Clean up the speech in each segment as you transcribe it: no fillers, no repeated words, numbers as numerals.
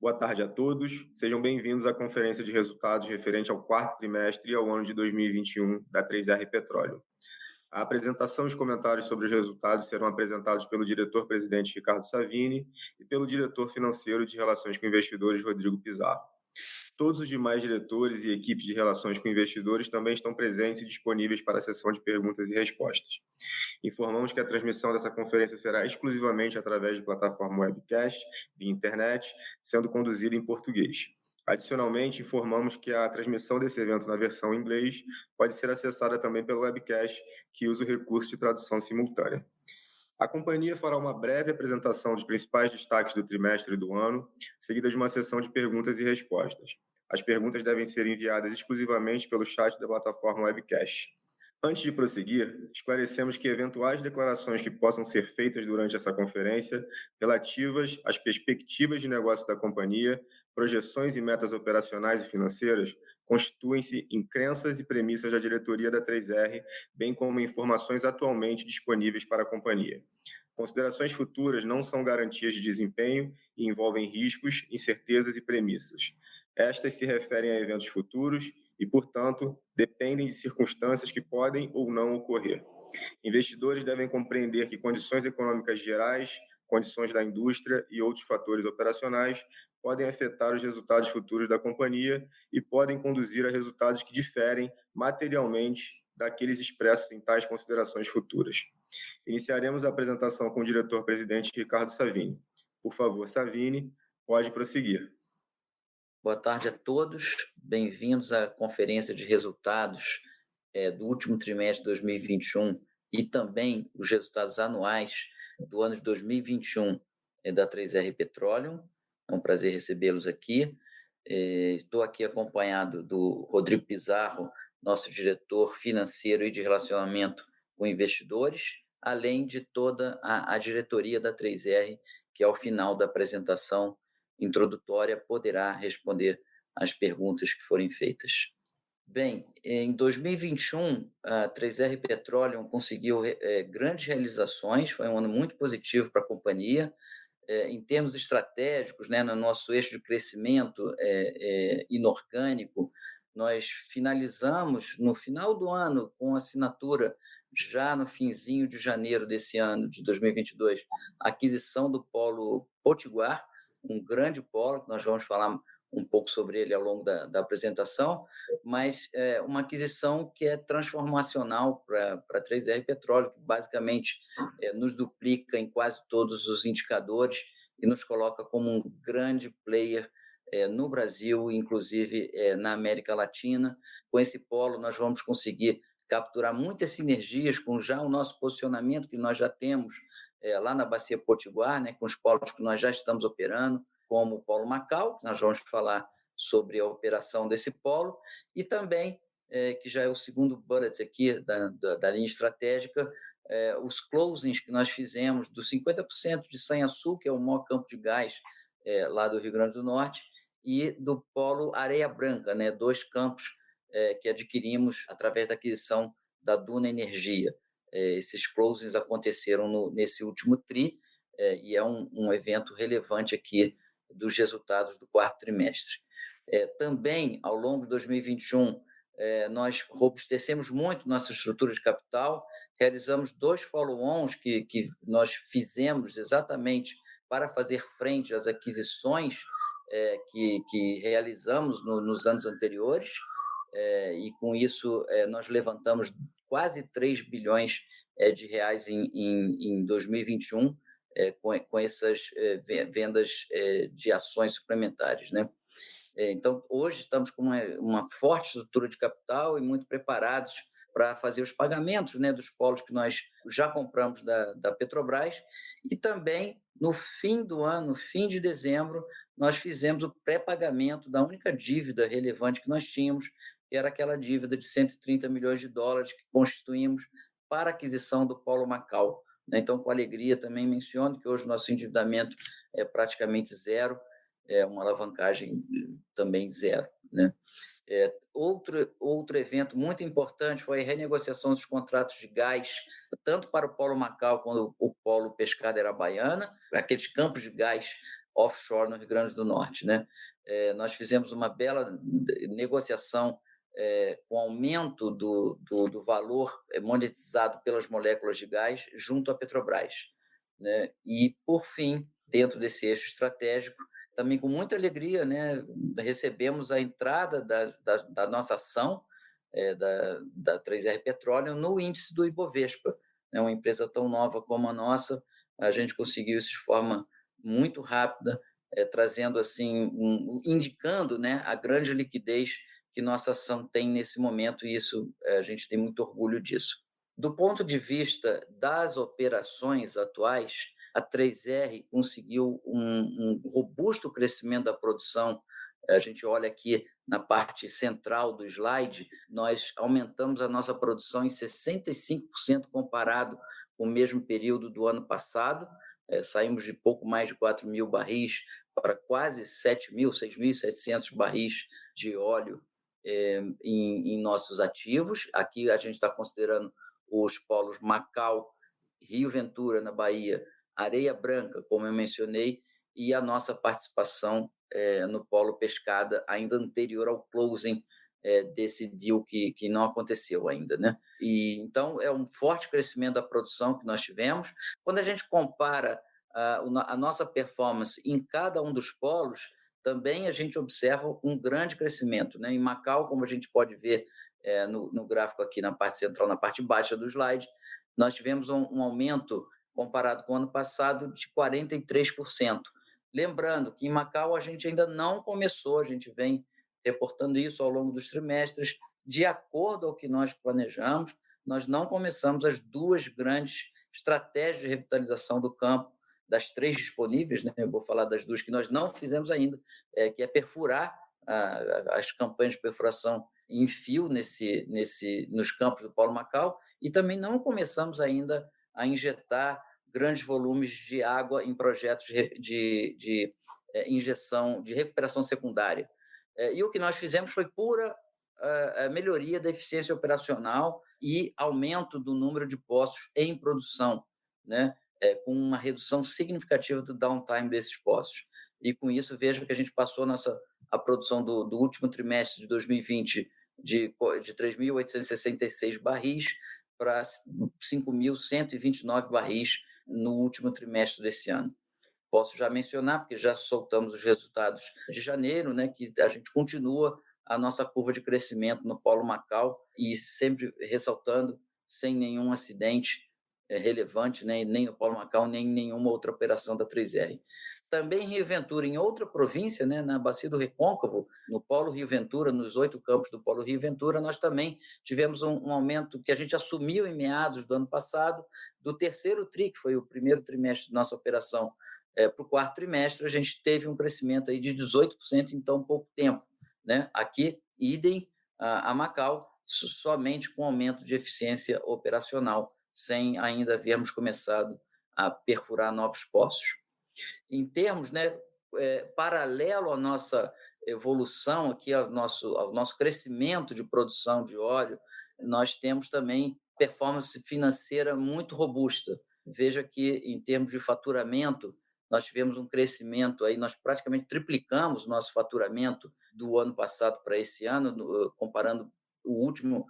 Boa tarde a todos. Sejam bem-vindos à conferência de resultados referente ao quarto trimestre e ao ano de 2021 da 3R Petróleo. A apresentação e os comentários sobre os resultados serão apresentados pelo diretor-presidente Ricardo Savini e pelo diretor financeiro de Relações com Investidores, Rodrigo Pizarro. Todos os demais diretores e equipes de relações com investidores também estão presentes e disponíveis para a sessão de perguntas e respostas. Informamos que a transmissão dessa conferência será exclusivamente através de plataforma webcast, via internet, sendo conduzida em português. Adicionalmente, informamos que a transmissão desse evento na versão em inglês pode ser acessada também pelo webcast, que usa o recurso de tradução simultânea. A companhia fará uma breve apresentação dos principais destaques do trimestre e do ano, seguida de uma sessão de perguntas e respostas. As perguntas devem ser enviadas exclusivamente pelo chat da plataforma webcast. Antes de prosseguir, esclarecemos que eventuais declarações que possam ser feitas durante essa conferência, relativas às perspectivas de negócio da companhia, projeções e metas operacionais e financeiras, constituem-se em crenças e premissas da diretoria da 3R, bem como informações atualmente disponíveis para a companhia. Considerações futuras não são garantias de desempenho e envolvem riscos, incertezas e premissas. Estas se referem a eventos futuros e, portanto, dependem de circunstâncias que podem ou não ocorrer. Investidores devem compreender que condições econômicas gerais, condições da indústria e outros fatores operacionais podem afetar os resultados futuros da companhia e podem conduzir a resultados que diferem materialmente daqueles expressos em tais considerações futuras. Iniciaremos a apresentação com o diretor-presidente Ricardo Savini. Por favor, Savini, pode prosseguir. Boa tarde a todos, bem-vindos à conferência de resultados do último trimestre de 2021 e também os resultados anuais do ano de 2021 da 3R Petroleum. É um prazer recebê-los aqui. Estou aqui acompanhado do Rodrigo Pizarro, nosso diretor financeiro e de relacionamento com investidores, além de toda a diretoria da 3R, que ao final da apresentação introdutória poderá responder às perguntas que forem feitas. Bem, em 2021, a 3R Petroleum conseguiu grandes realizações, foi um ano muito positivo para a companhia. Em termos estratégicos, né, no nosso eixo de crescimento inorgânico, nós finalizamos no final do ano com assinatura, já no finzinho de janeiro desse ano, de 2022, a aquisição do polo Potiguar, um grande polo, que nós vamos falar um pouco sobre ele ao longo da apresentação, mas uma aquisição que é transformacional para a 3R Petróleo, que basicamente nos duplica em quase todos os indicadores e nos coloca como um grande player no Brasil, inclusive na América Latina. Com esse polo, nós vamos conseguir capturar muitas sinergias com já o nosso posicionamento que nós já temos lá na Bacia Potiguar, né, com os polos que nós já estamos operando, como o Polo Macau, que nós vamos falar sobre a operação desse polo, e também, que já é o segundo bullet aqui da linha estratégica, os closings que nós fizemos dos 50% de Sanhaçu, que é o maior campo de gás lá do Rio Grande do Norte, e do polo Areia Branca, né, 2 campos que adquirimos através da aquisição da Duna Energia. Esses closings aconteceram nesse último TRI, e é um evento relevante aqui dos resultados do quarto trimestre. Também, ao longo de 2021, nós robustecemos muito nossa estrutura de capital, realizamos 2 follow-ons que nós fizemos exatamente para fazer frente às aquisições que realizamos nos anos anteriores, e com isso nós levantamos quase 3 bilhões de reais em 2021, com essas vendas de ações suplementares, né? Então, hoje estamos com uma forte estrutura de capital e muito preparados para fazer os pagamentos, né, dos polos que nós já compramos da Petrobras, e também, no fim do ano, no fim de dezembro, nós fizemos o pré-pagamento da única dívida relevante que nós tínhamos, que era aquela dívida de $130 milhões que constituímos para a aquisição do Polo Macau. Então, com alegria, também menciono que hoje o nosso endividamento é praticamente zero, uma alavancagem também zero, né? Outro evento muito importante foi a renegociação dos contratos de gás, tanto para o Polo Macau quanto o Polo Pescadeira Baiana, aqueles campos de gás offshore no Rio Grande do Norte, né? Nós fizemos uma bela negociação com aumento do valor monetizado pelas moléculas de gás junto à Petrobras, né? E, por fim, dentro desse eixo estratégico, também com muita alegria, né, recebemos a entrada da nossa ação, da 3R Petroleum, no índice do Ibovespa. É uma empresa tão nova como a nossa, a gente conseguiu isso de forma muito rápida, trazendo assim, indicando, né, a grande liquidez que nossa ação tem nesse momento, e isso a gente tem muito orgulho disso. Do ponto de vista das operações atuais, a 3R conseguiu um robusto crescimento da produção. A gente olha aqui na parte central do slide, nós aumentamos a nossa produção em 65% comparado com o mesmo período do ano passado. Saímos de pouco mais de 4 mil barris para quase 7 mil, 6.700 barris de óleo em nossos ativos. Aqui a gente está considerando os polos Macau, Rio Ventura, na Bahia, Areia Branca, como eu mencionei, e a nossa participação no polo Pescada, ainda anterior ao closing desse deal que não aconteceu ainda, né? E, então, é um forte crescimento da produção que nós tivemos. Quando a gente compara a nossa performance em cada um dos polos, também a gente observa um grande crescimento, né? Em Macau, como a gente pode ver no gráfico aqui na parte central, na parte baixa do slide, nós tivemos um aumento comparado com o ano passado de 43%. Lembrando que em Macau a gente ainda não começou, a gente vem reportando isso ao longo dos trimestres, de acordo ao que nós planejamos, nós não começamos as duas grandes estratégias de revitalização do campo, das 3 disponíveis, né? Eu vou falar das 2 que nós não fizemos ainda, que é perfurar as campanhas de perfuração em fio nos campos do Polo Macau, e também não começamos ainda a injetar grandes volumes de água em projetos de injeção, de recuperação secundária. E o que nós fizemos foi pura melhoria da eficiência operacional e aumento do número de poços em produção, né? Com uma redução significativa do downtime desses poços. E com isso, veja que a gente passou a produção do último trimestre de 2020 de 3.866 barris para 5.129 barris no último trimestre desse ano. Posso já mencionar, porque já soltamos os resultados de janeiro, né, que a gente continua a nossa curva de crescimento no Polo Macau, e sempre ressaltando, sem nenhum acidente relevante, né, nem no Polo Macau, nem em nenhuma outra operação da 3R. Também em Rio Ventura, em outra província, né, na Bacia do Recôncavo, no Polo Rio Ventura, nos 8 campos do Polo Rio Ventura, nós também tivemos um aumento que a gente assumiu em meados do ano passado, do terceiro TRI, que foi o primeiro trimestre da nossa operação, para o quarto trimestre, a gente teve um crescimento aí de 18% em tão pouco tempo, né? Aqui, idem a Macau, somente com aumento de eficiência operacional, sem ainda havermos começado a perfurar novos poços. Em termos, né, paralelo à nossa evolução, aqui ao nosso crescimento de produção de óleo, nós temos também performance financeira muito robusta. Veja que, em termos de faturamento, nós tivemos um crescimento aí, nós praticamente triplicamos o nosso faturamento do ano passado para esse ano, comparando o último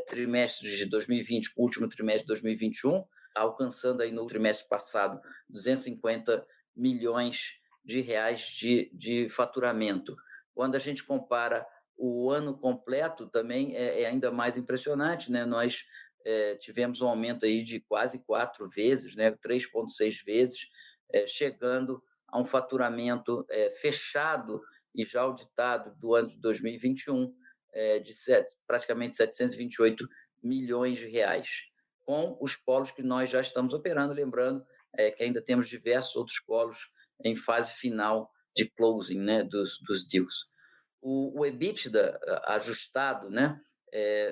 trimestre de 2020 com o último trimestre de 2021, alcançando aí no trimestre passado 250 milhões de reais de faturamento. Quando a gente compara o ano completo, também é ainda mais impressionante, né? Nós tivemos um aumento aí de quase 4 vezes, né? 3,6 vezes, chegando a um faturamento fechado e já auditado do ano de 2021 de praticamente 728 milhões de reais, com os polos que nós já estamos operando, lembrando que ainda temos diversos outros polos em fase final de closing, né, dos deals. O EBITDA ajustado, né,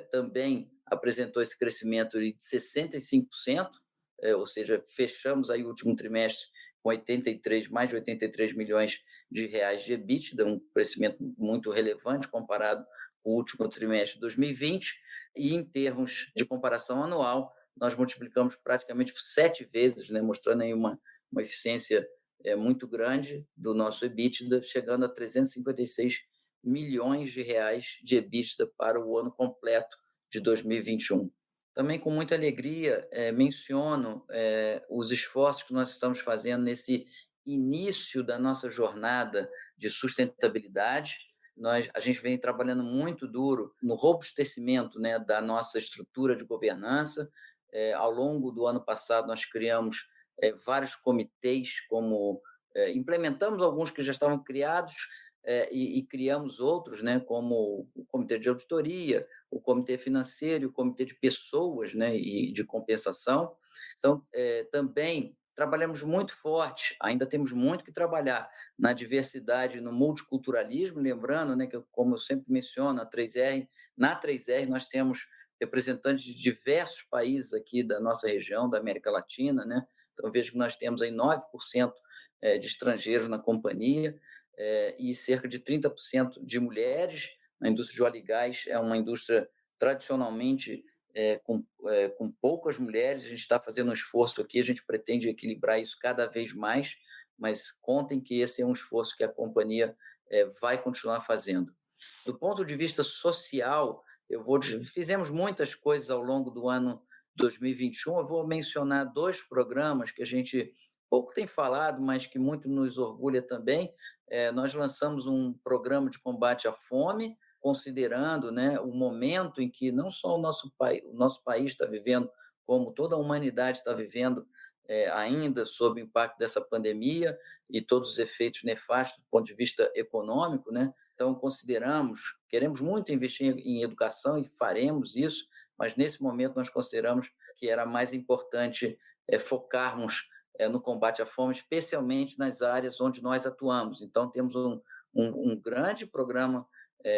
também apresentou esse crescimento de 65%, ou seja, fechamos aí o último trimestre com mais de 83 milhões de reais de EBITDA, um crescimento muito relevante comparado com o último trimestre de 2020, e em termos de comparação anual, nós multiplicamos praticamente por 7 vezes, né, mostrando aí uma eficiência muito grande do nosso EBITDA, chegando a 356 milhões de reais de EBITDA para o ano completo de 2021. Também com muita alegria menciono os esforços que nós estamos fazendo nesse início da nossa jornada de sustentabilidade. A gente vem trabalhando muito duro no robustecimento, né, da nossa estrutura de governança. Ao longo do ano passado, nós criamos vários comitês, implementamos alguns que já estavam criados e criamos outros, né, como o comitê de auditoria, o comitê financeiro, o comitê de pessoas, né, e de compensação. Então, também trabalhamos muito forte, ainda temos muito que trabalhar na diversidade, no multiculturalismo, lembrando, né, que como eu sempre menciono, na 3R nós temos representantes de diversos países aqui da nossa região, da América Latina, né? Então vejo que nós temos aí 9% de estrangeiros na companhia e cerca de 30% de mulheres. A indústria de óleo e gás é uma indústria tradicionalmente com poucas mulheres. A gente está fazendo um esforço aqui, a gente pretende equilibrar isso cada vez mais, mas contem que esse é um esforço que a companhia vai continuar fazendo. Do ponto de vista social, fizemos muitas coisas ao longo do ano 2021. Eu vou mencionar 2 programas que a gente pouco tem falado, mas que muito nos orgulha também. Nós lançamos um programa de combate à fome, considerando, né, o momento em que não só o nosso país está vivendo, como toda a humanidade está vivendo, ainda sob o impacto dessa pandemia e todos os efeitos nefastos do ponto de vista econômico, né? Então, queremos muito investir em educação e faremos isso, mas nesse momento nós consideramos que era mais importante focarmos no combate à fome, especialmente nas áreas onde nós atuamos. Então, temos um grande programa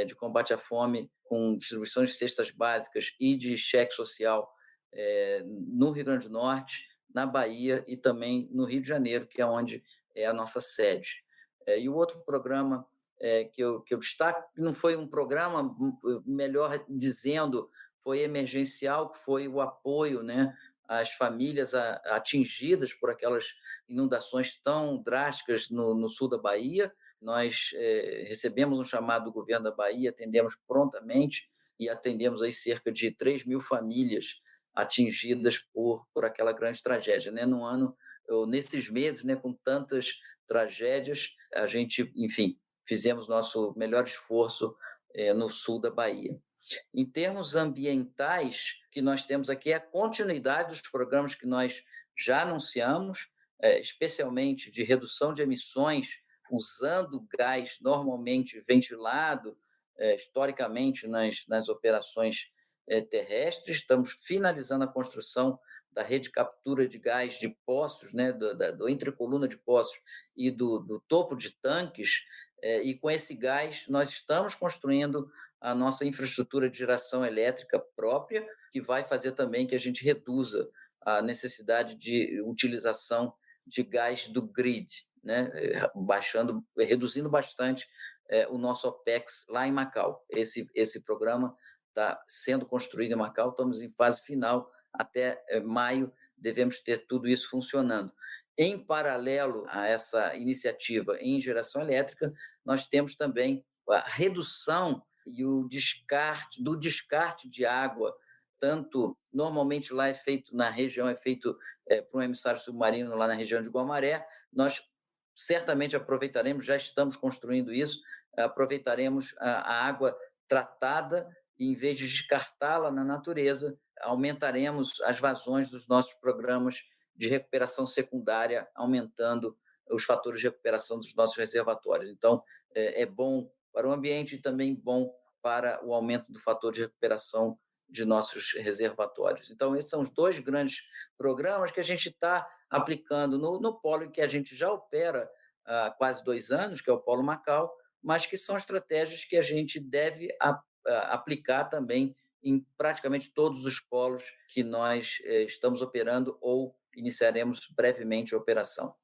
de combate à fome com distribuição de cestas básicas e de cheque social no Rio Grande do Norte, na Bahia e também no Rio de Janeiro, que é onde é a nossa sede. E o outro programa que eu destaco, não foi um programa, melhor dizendo, foi emergencial, que foi o apoio, né, às famílias atingidas por aquelas inundações tão drásticas no sul da Bahia. Nós recebemos um chamado do governo da Bahia, atendemos prontamente e atendemos aí cerca de 3.000 famílias atingidas por aquela grande tragédia, né? Nesses meses, né, com tantas tragédias, a gente, enfim, fizemos nosso melhor esforço no sul da Bahia. Em termos ambientais, o que nós temos aqui é a continuidade dos programas que nós já anunciamos, especialmente de redução de emissões, usando gás normalmente ventilado, historicamente nas operações terrestres. Estamos finalizando a construção da rede de captura de gás de poços, né, do entrecoluna de poços e do topo de tanques, e com esse gás nós estamos construindo a nossa infraestrutura de geração elétrica própria, que vai fazer também que a gente reduza a necessidade de utilização de gás do grid, né, reduzindo bastante o nosso OPEX lá em Macau. Esse programa está sendo construído em Macau, estamos em fase final, até maio devemos ter tudo isso funcionando. Em paralelo a essa iniciativa em geração elétrica, nós temos também a redução e o descarte de água, tanto normalmente lá na região é feito por um emissário submarino lá na região de Guamaré. Nós certamente aproveitaremos, já estamos construindo isso, aproveitaremos a água tratada e, em vez de descartá-la na natureza, aumentaremos as vazões dos nossos programas de recuperação secundária, aumentando os fatores de recuperação dos nossos reservatórios. Então, é bom para o ambiente e também bom para o aumento do fator de recuperação de nossos reservatórios. Então, esses são os 2 grandes programas que a gente está aplicando no polo em que a gente já opera há quase 2 anos, que é o Polo Macau, mas que são estratégias que a gente deve aplicar também em praticamente todos os polos que nós estamos operando ou iniciaremos brevemente a operação.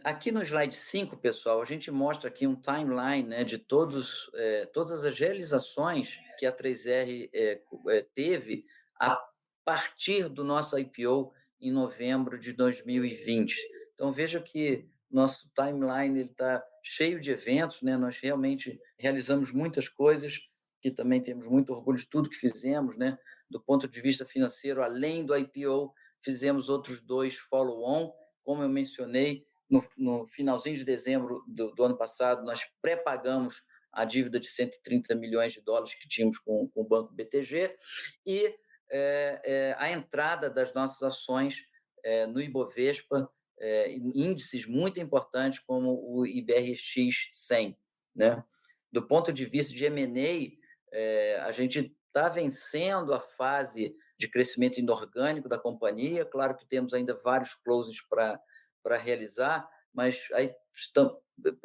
Aqui no slide 5, pessoal, a gente mostra aqui um timeline, né, de todas as realizações que a 3R teve a partir do nosso IPO em novembro de 2020. Então, veja que nosso timeline está cheio de eventos, né? Nós realmente realizamos muitas coisas, que também temos muito orgulho de tudo que fizemos, né? Do ponto de vista financeiro, além do IPO, fizemos outros 2 follow-on, como eu mencionei, no finalzinho de dezembro do ano passado, nós pré-pagamos a dívida de $130 milhões que tínhamos com o Banco BTG, e a entrada das nossas ações no Ibovespa, índices muito importantes como o IBRX 100, né? Do ponto de vista de M&A, a gente está vencendo a fase de crescimento inorgânico da companhia. Claro que temos ainda vários closes para realizar, mas aí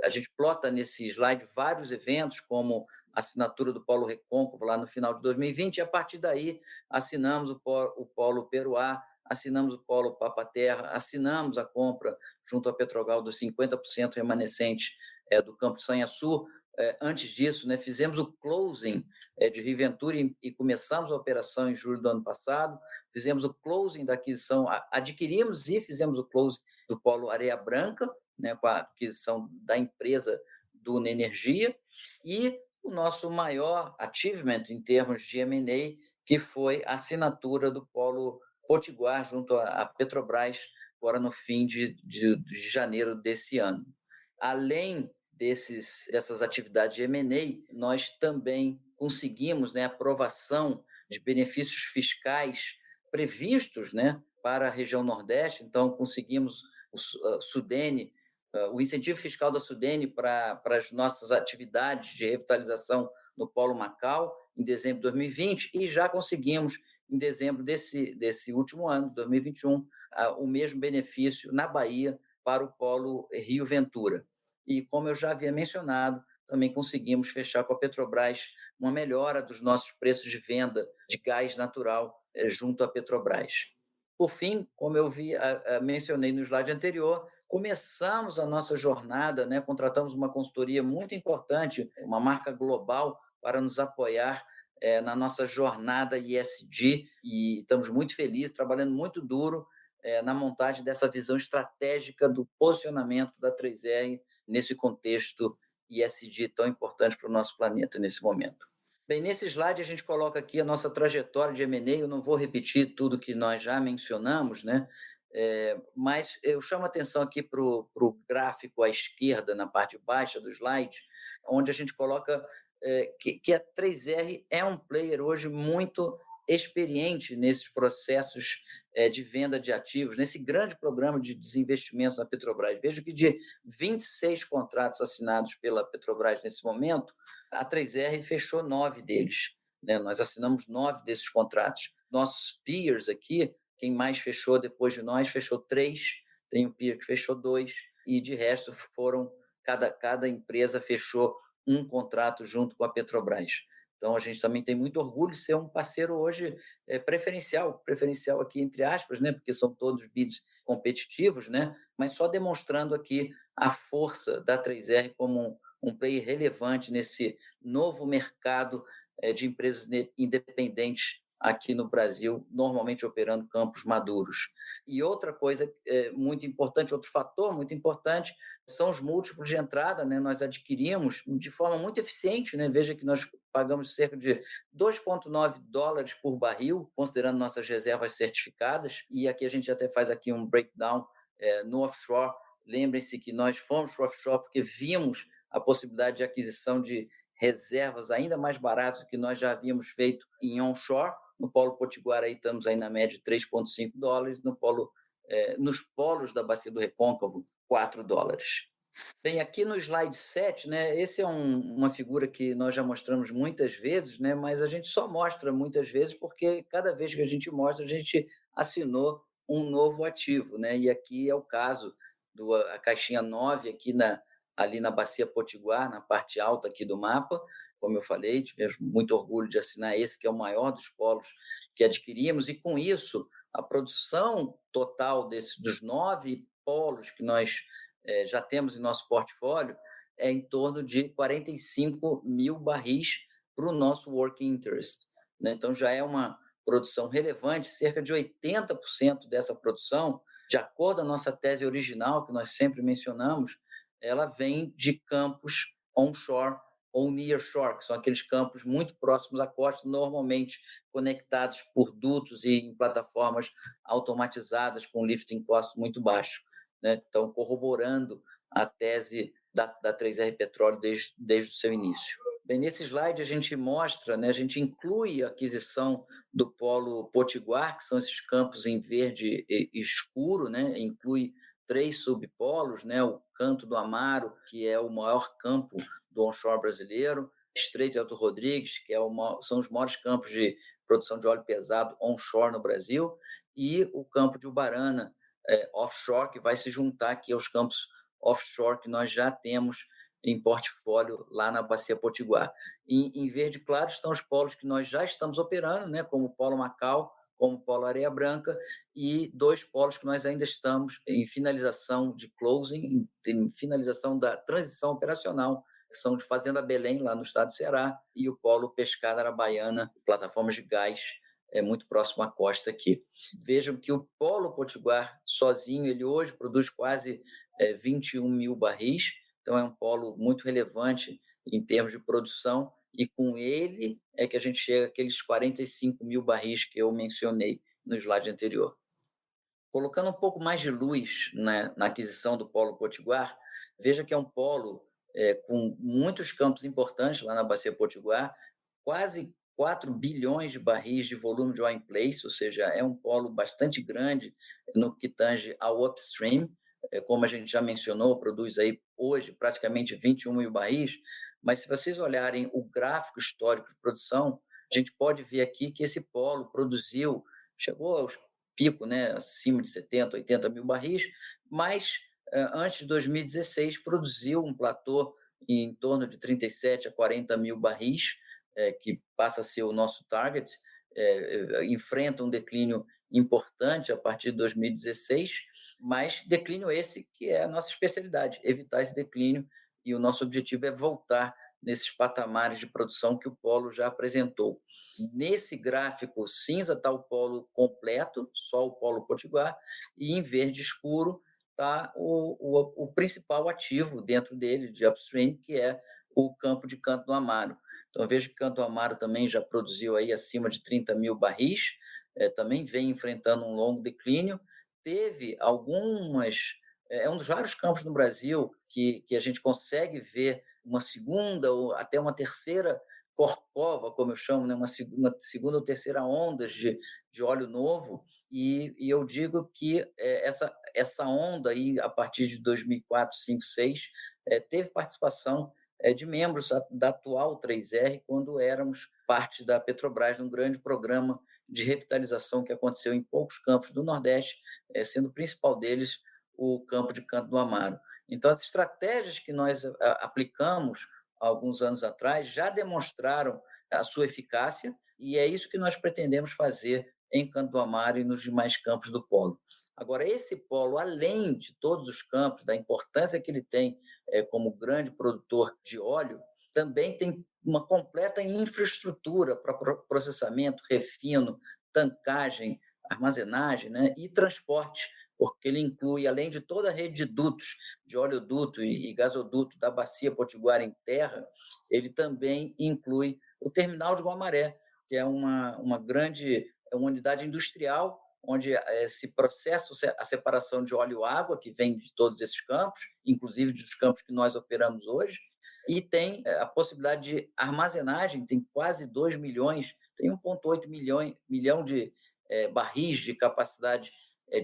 a gente plota nesse slide vários eventos, como a assinatura do Polo Recôncavo lá no final de 2020, e a partir daí assinamos o Polo Peruá, assinamos o Polo Papa-Terra, assinamos a compra junto à Petrogal dos 50% remanescentes do Campo Sanhaçu. Antes disso, né, fizemos o closing de Rio Ventura e começamos a operação em julho do ano passado, fizemos o closing da aquisição, adquirimos e fizemos o closing do Polo Areia Branca, né, com a aquisição da empresa Duna Energia, e o nosso maior achievement em termos de M&A, que foi a assinatura do Polo Potiguar junto à Petrobras, agora no fim de janeiro desse ano. Além dessas atividades de M&A, nós também conseguimos, né, aprovação de benefícios fiscais previstos, né, para a região Nordeste. Então, conseguimos o Sudene, o incentivo fiscal da Sudene para as nossas atividades de revitalização no Polo Macau, em dezembro de 2020, e já conseguimos, em dezembro desse último ano, 2021, o mesmo benefício na Bahia para o Polo Rio Ventura. E, como eu já havia mencionado, também conseguimos fechar com a Petrobras uma melhora dos nossos preços de venda de gás natural junto à Petrobras. Por fim, como eu mencionei no slide anterior, começamos a nossa jornada, né? Contratamos uma consultoria muito importante, uma marca global, para nos apoiar na nossa jornada ESG, e estamos muito felizes, trabalhando muito duro na montagem dessa visão estratégica do posicionamento da 3R nesse contexto ESG tão importante para o nosso planeta nesse momento. Bem, nesse slide a gente coloca aqui a nossa trajetória de M&A. Eu não vou repetir tudo que nós já mencionamos, né? Mas eu chamo a atenção aqui para o gráfico à esquerda, na parte baixa do slide, onde a gente coloca que a 3R é um player hoje muito experiente nesses processos de venda de ativos, nesse grande programa de desinvestimentos na Petrobras. Vejo que de 26 contratos assinados pela Petrobras nesse momento, a 3R fechou 9 deles, né? Nós assinamos 9 desses contratos. Nossos peers aqui, quem mais fechou depois de nós, fechou 3, tem um peer que fechou 2, e de resto cada empresa fechou um contrato junto com a Petrobras. Então, a gente também tem muito orgulho de ser um parceiro hoje preferencial aqui entre aspas, né, porque são todos bids competitivos, né, mas só demonstrando aqui a força da 3R como um player relevante nesse novo mercado de empresas independentes aqui no Brasil, normalmente operando campos maduros. E outra coisa muito importante, outro fator muito importante, são os múltiplos de entrada, né? Nós adquirimos de forma muito eficiente, né? Veja que nós pagamos cerca de $2,9 por barril, considerando nossas reservas certificadas, e aqui a gente até faz aqui um breakdown no offshore. Lembrem-se que nós fomos para o offshore porque vimos a possibilidade de aquisição de reservas ainda mais baratas do que nós já havíamos feito em onshore. No Polo Potiguar aí estamos aí na média de $3,5, nos polos da Bacia do Recôncavo, $4. Bem, aqui no slide 7, né, esse é uma figura que nós já mostramos muitas vezes, né, mas a gente só mostra muitas vezes porque cada vez que a gente mostra, a gente assinou um novo ativo, né, e aqui é o caso a caixinha 9 aqui ali na Bacia Potiguar, na parte alta aqui do mapa. Como eu falei, tivemos muito orgulho de assinar esse, que é o maior dos polos que adquirimos, e com isso, a produção total dos 9 polos que nós já temos em nosso portfólio é em torno de 45 mil barris para o nosso working interest, né? Então, já é uma produção relevante, cerca de 80% dessa produção de acordo com a nossa tese original, que nós sempre mencionamos, ela vem de campos onshore ou nearshore, que são aqueles campos muito próximos à costa, normalmente conectados por dutos e em plataformas automatizadas com lifting cost muito baixo, né? Então, corroborando a tese da 3R Petróleo desde o seu início. Bem, nesse slide a gente mostra, né, a gente inclui a aquisição do Polo Potiguar, que são esses campos em verde escuro, né, inclui 3 subpolos, né, o Canto do Amaro, que é o maior campo do onshore brasileiro, Estreito de Alto Rodrigues, que são os maiores campos de produção de óleo pesado onshore no Brasil, e o campo de Ubarana, offshore, que vai se juntar aqui aos campos offshore que nós já temos em portfólio lá na Bacia Potiguar. Em verde claro estão os polos que nós já estamos operando, né, como o Polo Macau, como o Polo Areia Branca, e 2 polos que nós ainda estamos em finalização de closing, em finalização da transição operacional, que são de Fazenda Belém, lá no estado do Ceará, e o Polo Pescada Arabaiana, plataformas de gás, muito próximo à costa aqui. Vejam que o Polo Potiguar sozinho, ele hoje produz quase 21 mil barris, então é um polo muito relevante em termos de produção, e com ele é que a gente chega àqueles 45 mil barris que eu mencionei no slide anterior. Colocando um pouco mais de luz na aquisição do Polo Potiguar, veja que é um polo com muitos campos importantes lá na Bacia Potiguar, quase 4 bilhões de barris de volume de oil in place, ou seja, é um polo bastante grande no que tange ao upstream, como a gente já mencionou, produz aí hoje praticamente 21 mil barris, mas se vocês olharem o gráfico histórico de produção, a gente pode ver aqui que esse polo chegou aos pico, né, acima de 70, 80 mil barris, mas antes de 2016 produziu um platô em torno de 37 a 40 mil barris, que passa a ser o nosso target, enfrenta um declínio importante a partir de 2016, mas declínio esse que é a nossa especialidade, evitar esse declínio, e o nosso objetivo é voltar nesses patamares de produção que o polo já apresentou. Nesse gráfico cinza está o polo completo, só o Polo Potiguar, e em verde escuro está o principal ativo dentro dele, de upstream, que é o campo de Canto do Amaro. Então, vejo que Canto do Amaro também já produziu aí acima de 30 mil barris, também vem enfrentando um longo declínio. Teve algumas... É um dos raros campos no Brasil que a gente consegue ver uma segunda ou até uma terceira corcova, como eu chamo, né? uma segunda ou terceira onda de óleo novo, e eu digo que essa onda aí, a partir de 2004, 5, 6, teve participação de membros da atual 3R, quando éramos parte da Petrobras, num grande programa de revitalização que aconteceu em poucos campos do Nordeste, sendo o principal deles o campo de Canto do Amaro. Então, as estratégias que nós aplicamos alguns anos atrás já demonstraram a sua eficácia, e é isso que nós pretendemos fazer em Canto do Amaro e nos demais campos do polo. Agora, esse polo, além de todos os campos, da importância que ele tem como grande produtor de óleo, também tem uma completa infraestrutura para processamento, refino, tancagem, armazenagem, né, e transporte, porque ele inclui, além de toda a rede de dutos, de oleoduto e gasoduto da Bacia Potiguar em terra, ele também inclui o terminal de Guamaré, que é uma unidade industrial, onde se processa a separação de óleo e água, que vem de todos esses campos, inclusive dos campos que nós operamos hoje, e tem a possibilidade de armazenagem, tem quase 2 milhões, tem 1,8 milhão de barris de capacidade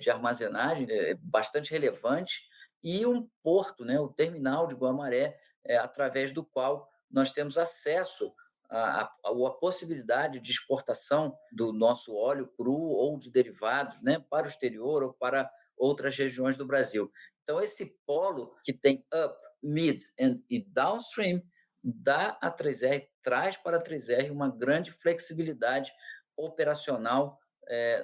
de armazenagem, bastante relevante, e um porto, né, o terminal de Guamaré, através do qual nós temos acesso a possibilidade de exportação do nosso óleo cru ou de derivados, né, para o exterior ou para outras regiões do Brasil. Então, esse polo que tem up, mid e downstream, traz para a 3R uma grande flexibilidade operacional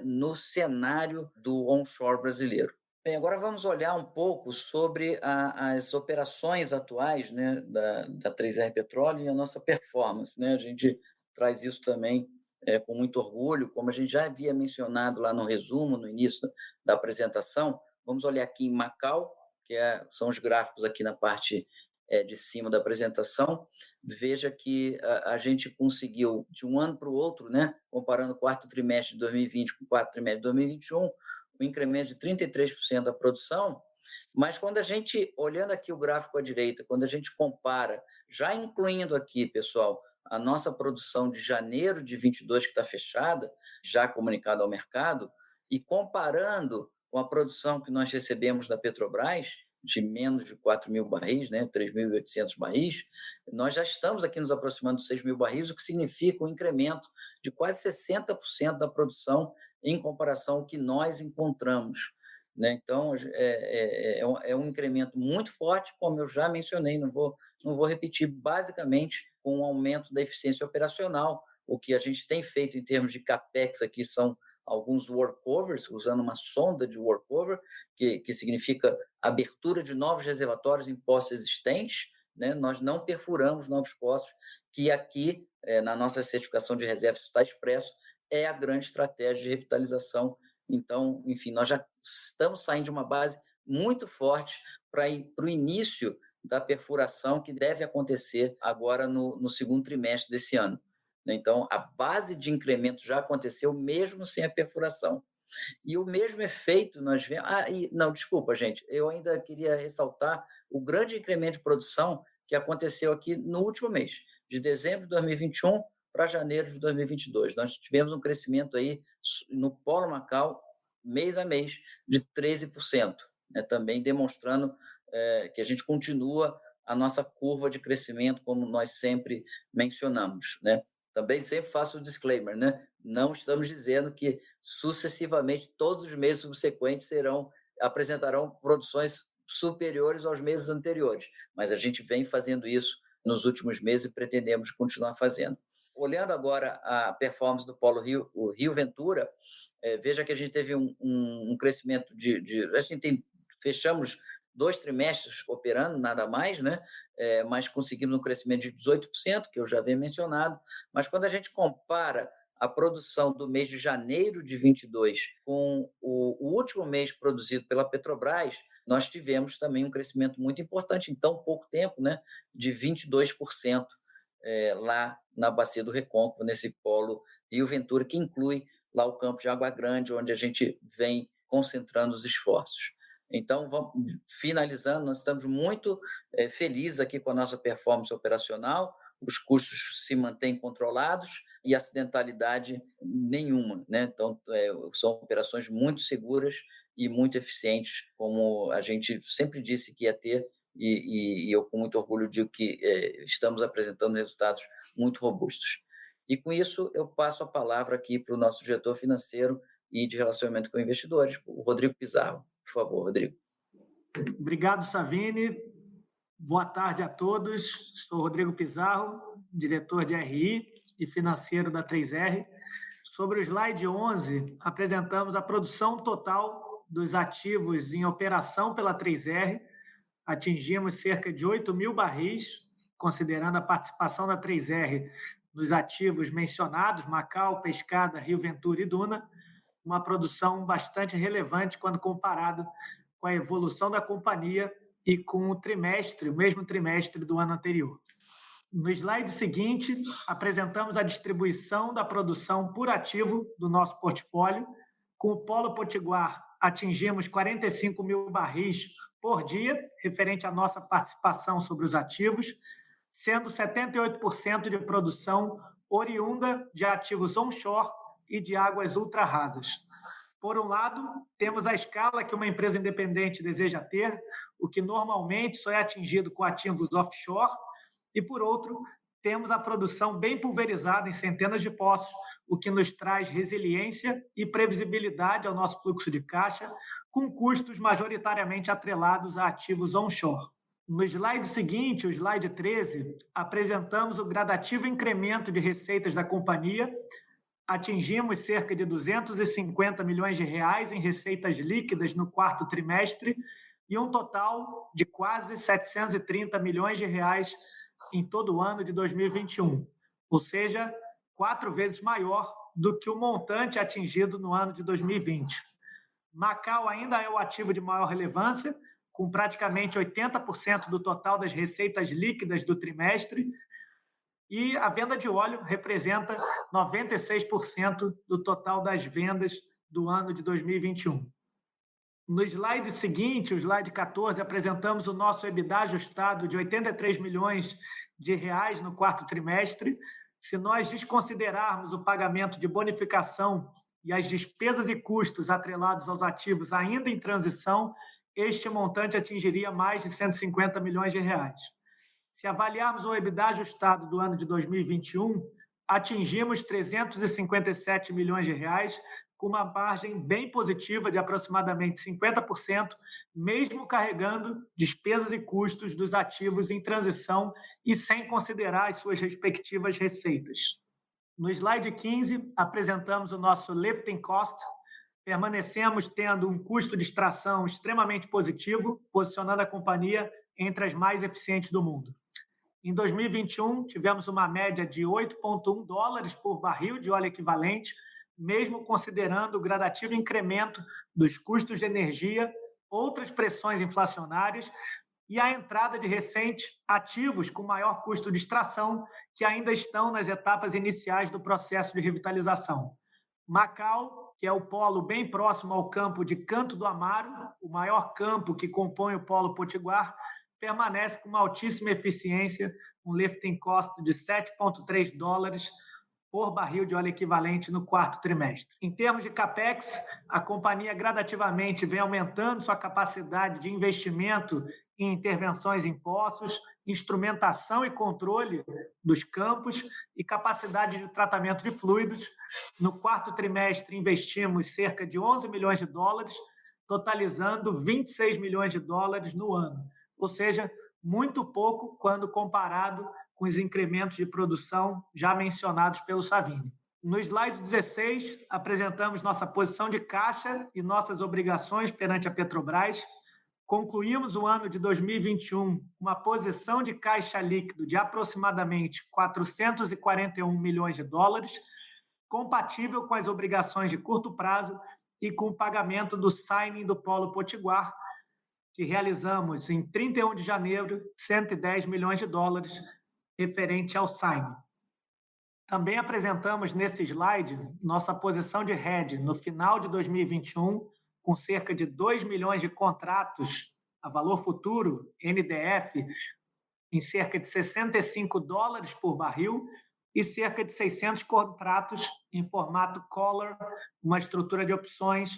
no cenário do onshore brasileiro. Bem, agora vamos olhar um pouco sobre as operações atuais, né, da 3R Petróleo e a nossa performance, né? A gente traz isso também com muito orgulho, como a gente já havia mencionado lá no resumo, no início da apresentação. Vamos olhar aqui em Macau, são os gráficos aqui na parte de cima da apresentação. Veja que a gente conseguiu, de um ano para o outro, né, comparando o quarto trimestre de 2020 com o quarto trimestre de 2021, um incremento de 33% da produção. Mas quando a gente, olhando aqui o gráfico à direita, quando a gente compara, já incluindo aqui, pessoal, a nossa produção de janeiro de 22, que está fechada, já comunicada ao mercado, e comparando com a produção que nós recebemos da Petrobras, de menos de 4 mil barris, né, 3.800 barris, nós já estamos aqui nos aproximando de 6 mil barris, o que significa um incremento de quase 60% da produção em comparação ao que nós encontramos, né? Então, é um incremento muito forte, como eu já mencionei, não vou repetir, basicamente com o aumento da eficiência operacional. O que a gente tem feito em termos de CAPEX aqui são alguns workovers, usando uma sonda de workover, que significa abertura de novos reservatórios em poços existentes, né? Nós não perfuramos novos poços, que aqui, na nossa certificação de reserva, está expresso, é a grande estratégia de revitalização. Então, enfim, nós já estamos saindo de uma base muito forte para o início da perfuração, que deve acontecer agora no segundo trimestre desse ano. Então, a base de incremento já aconteceu mesmo sem a perfuração. E o mesmo efeito nós vemos... não, desculpa, gente, eu ainda queria ressaltar o grande incremento de produção que aconteceu aqui no último mês, de dezembro de 2021 para janeiro de 2022. Nós tivemos um crescimento aí no Polo Macau, mês a mês, de 13%, né? Também demonstrando que a gente continua a nossa curva de crescimento, como nós sempre mencionamos, né? Também sempre faço o disclaimer, né? Não estamos dizendo que sucessivamente todos os meses subsequentes apresentarão produções superiores aos meses anteriores, mas a gente vem fazendo isso nos últimos meses e pretendemos continuar fazendo. Olhando agora a performance do Polo Rio, o Rio Ventura, veja que a gente teve um crescimento a gente fechamos 2 trimestres operando, nada mais, né? Mas conseguimos um crescimento de 18%, que eu já havia mencionado, mas quando a gente compara a produção do mês de janeiro de 22 com o último mês produzido pela Petrobras, nós tivemos também um crescimento muito importante em tão pouco tempo, né? De 22%. Lá na Bacia do Recôncavo, nesse polo Rio Ventura, que inclui lá o campo de Água Grande, onde a gente vem concentrando os esforços. Então, finalizando, nós estamos muito felizes aqui com a nossa performance operacional, os custos se mantêm controlados e acidentalidade nenhuma, né? Então, são operações muito seguras e muito eficientes, como a gente sempre disse que ia ter, e eu com muito orgulho digo que estamos apresentando resultados muito robustos. E com isso eu passo a palavra aqui para o nosso diretor financeiro e de relacionamento com investidores, o Rodrigo Pizarro. Por favor, Rodrigo. Obrigado, Savini. Boa tarde a todos. Sou Rodrigo Pizarro, diretor de RI e financeiro da 3R. Sobre o slide 11, apresentamos a produção total dos ativos em operação pela 3R. Atingimos cerca de 8 mil barris, considerando a participação da 3R nos ativos mencionados, Macau, Pescada, Rio Ventura e Duna, uma produção bastante relevante quando comparado com a evolução da companhia e com o mesmo trimestre do ano anterior. No slide seguinte, apresentamos a distribuição da produção por ativo do nosso portfólio. Com o Polo Potiguar, atingimos 45 mil barris por dia, referente à nossa participação sobre os ativos, sendo 78% de produção oriunda de ativos onshore e de águas ultra-rasas. Por um lado, temos a escala que uma empresa independente deseja ter, o que normalmente só é atingido com ativos offshore, e, por outro, temos a produção bem pulverizada em centenas de poços, o que nos traz resiliência e previsibilidade ao nosso fluxo de caixa, com custos majoritariamente atrelados a ativos onshore. No slide seguinte, o slide 13, apresentamos o gradativo incremento de receitas da companhia. Atingimos cerca de 250 milhões de reais em receitas líquidas no quarto trimestre e um total de quase 730 milhões de reais em todo o ano de 2021, ou seja, 4 vezes maior do que o montante atingido no ano de 2020. Macau ainda é o ativo de maior relevância, com praticamente 80% do total das receitas líquidas do trimestre, e a venda de óleo representa 96% do total das vendas do ano de 2021. No slide seguinte, o slide 14, apresentamos o nosso EBITDA ajustado de 83 milhões de reais no quarto trimestre. Se nós desconsiderarmos o pagamento de bonificação e as despesas e custos atrelados aos ativos ainda em transição, este montante atingiria mais de 150 milhões de reais. Se avaliarmos o EBITDA ajustado do ano de 2021, atingimos 357 milhões de reais, com uma margem bem positiva de aproximadamente 50%, mesmo carregando despesas e custos dos ativos em transição e sem considerar as suas respectivas receitas. No slide 15, apresentamos o nosso lifting cost. Permanecemos tendo um custo de extração extremamente positivo, posicionando a companhia entre as mais eficientes do mundo. Em 2021, tivemos uma média de $8,1 por barril de óleo equivalente, mesmo considerando o gradativo incremento dos custos de energia, outras pressões inflacionárias e a entrada de recentes ativos com maior custo de extração, que ainda estão nas etapas iniciais do processo de revitalização. Macau, que é o polo bem próximo ao campo de Canto do Amaro, o maior campo que compõe o polo Potiguar, permanece com uma altíssima eficiência, um lifting cost de $7,3 por barril de óleo equivalente no quarto trimestre. Em termos de CAPEX, a companhia gradativamente vem aumentando sua capacidade de investimento em intervenções em poços, instrumentação e controle dos campos e capacidade de tratamento de fluidos. No quarto trimestre, investimos cerca de $11 milhões, totalizando $26 milhões no ano, ou seja, muito pouco quando comparado com os incrementos de produção já mencionados pelo Savini. No slide 16, apresentamos nossa posição de caixa e nossas obrigações perante a Petrobras. Concluímos o ano de 2021 com uma posição de caixa líquido de aproximadamente $441 milhões, compatível com as obrigações de curto prazo e com o pagamento do signing do Polo Potiguar, que realizamos em 31 de janeiro, $110 milhões, referente ao signing. Também apresentamos nesse slide nossa posição de hedge no final de 2021, com cerca de 2 milhões de contratos a valor futuro, NDF, em cerca de $65 por barril e cerca de 600 contratos em formato collar, uma estrutura de opções,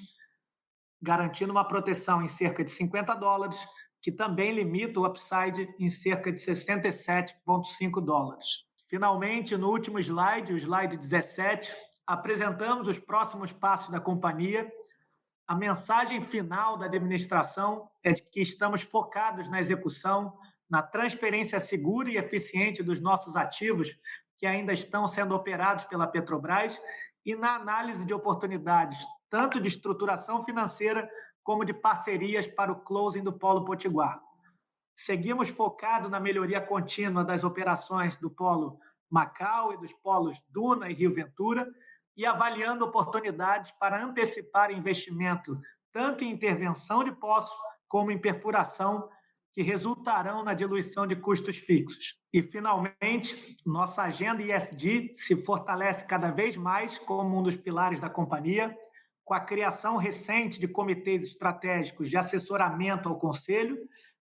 garantindo uma proteção em cerca de $50, que também limita o upside em cerca de $67,5. Finalmente, no último slide, o slide 17, apresentamos os próximos passos da companhia. A mensagem final da administração é de que estamos focados na execução, na transferência segura e eficiente dos nossos ativos que ainda estão sendo operados pela Petrobras e na análise de oportunidades, tanto de estruturação financeira como de parcerias para o closing do Polo Potiguar. Seguimos focados na melhoria contínua das operações do Polo Macau e dos polos Duna e Rio Ventura e avaliando oportunidades para antecipar investimento tanto em intervenção de poços como em perfuração, que resultarão na diluição de custos fixos. E, finalmente, nossa agenda ESG se fortalece cada vez mais como um dos pilares da companhia, com a criação recente de comitês estratégicos de assessoramento ao Conselho,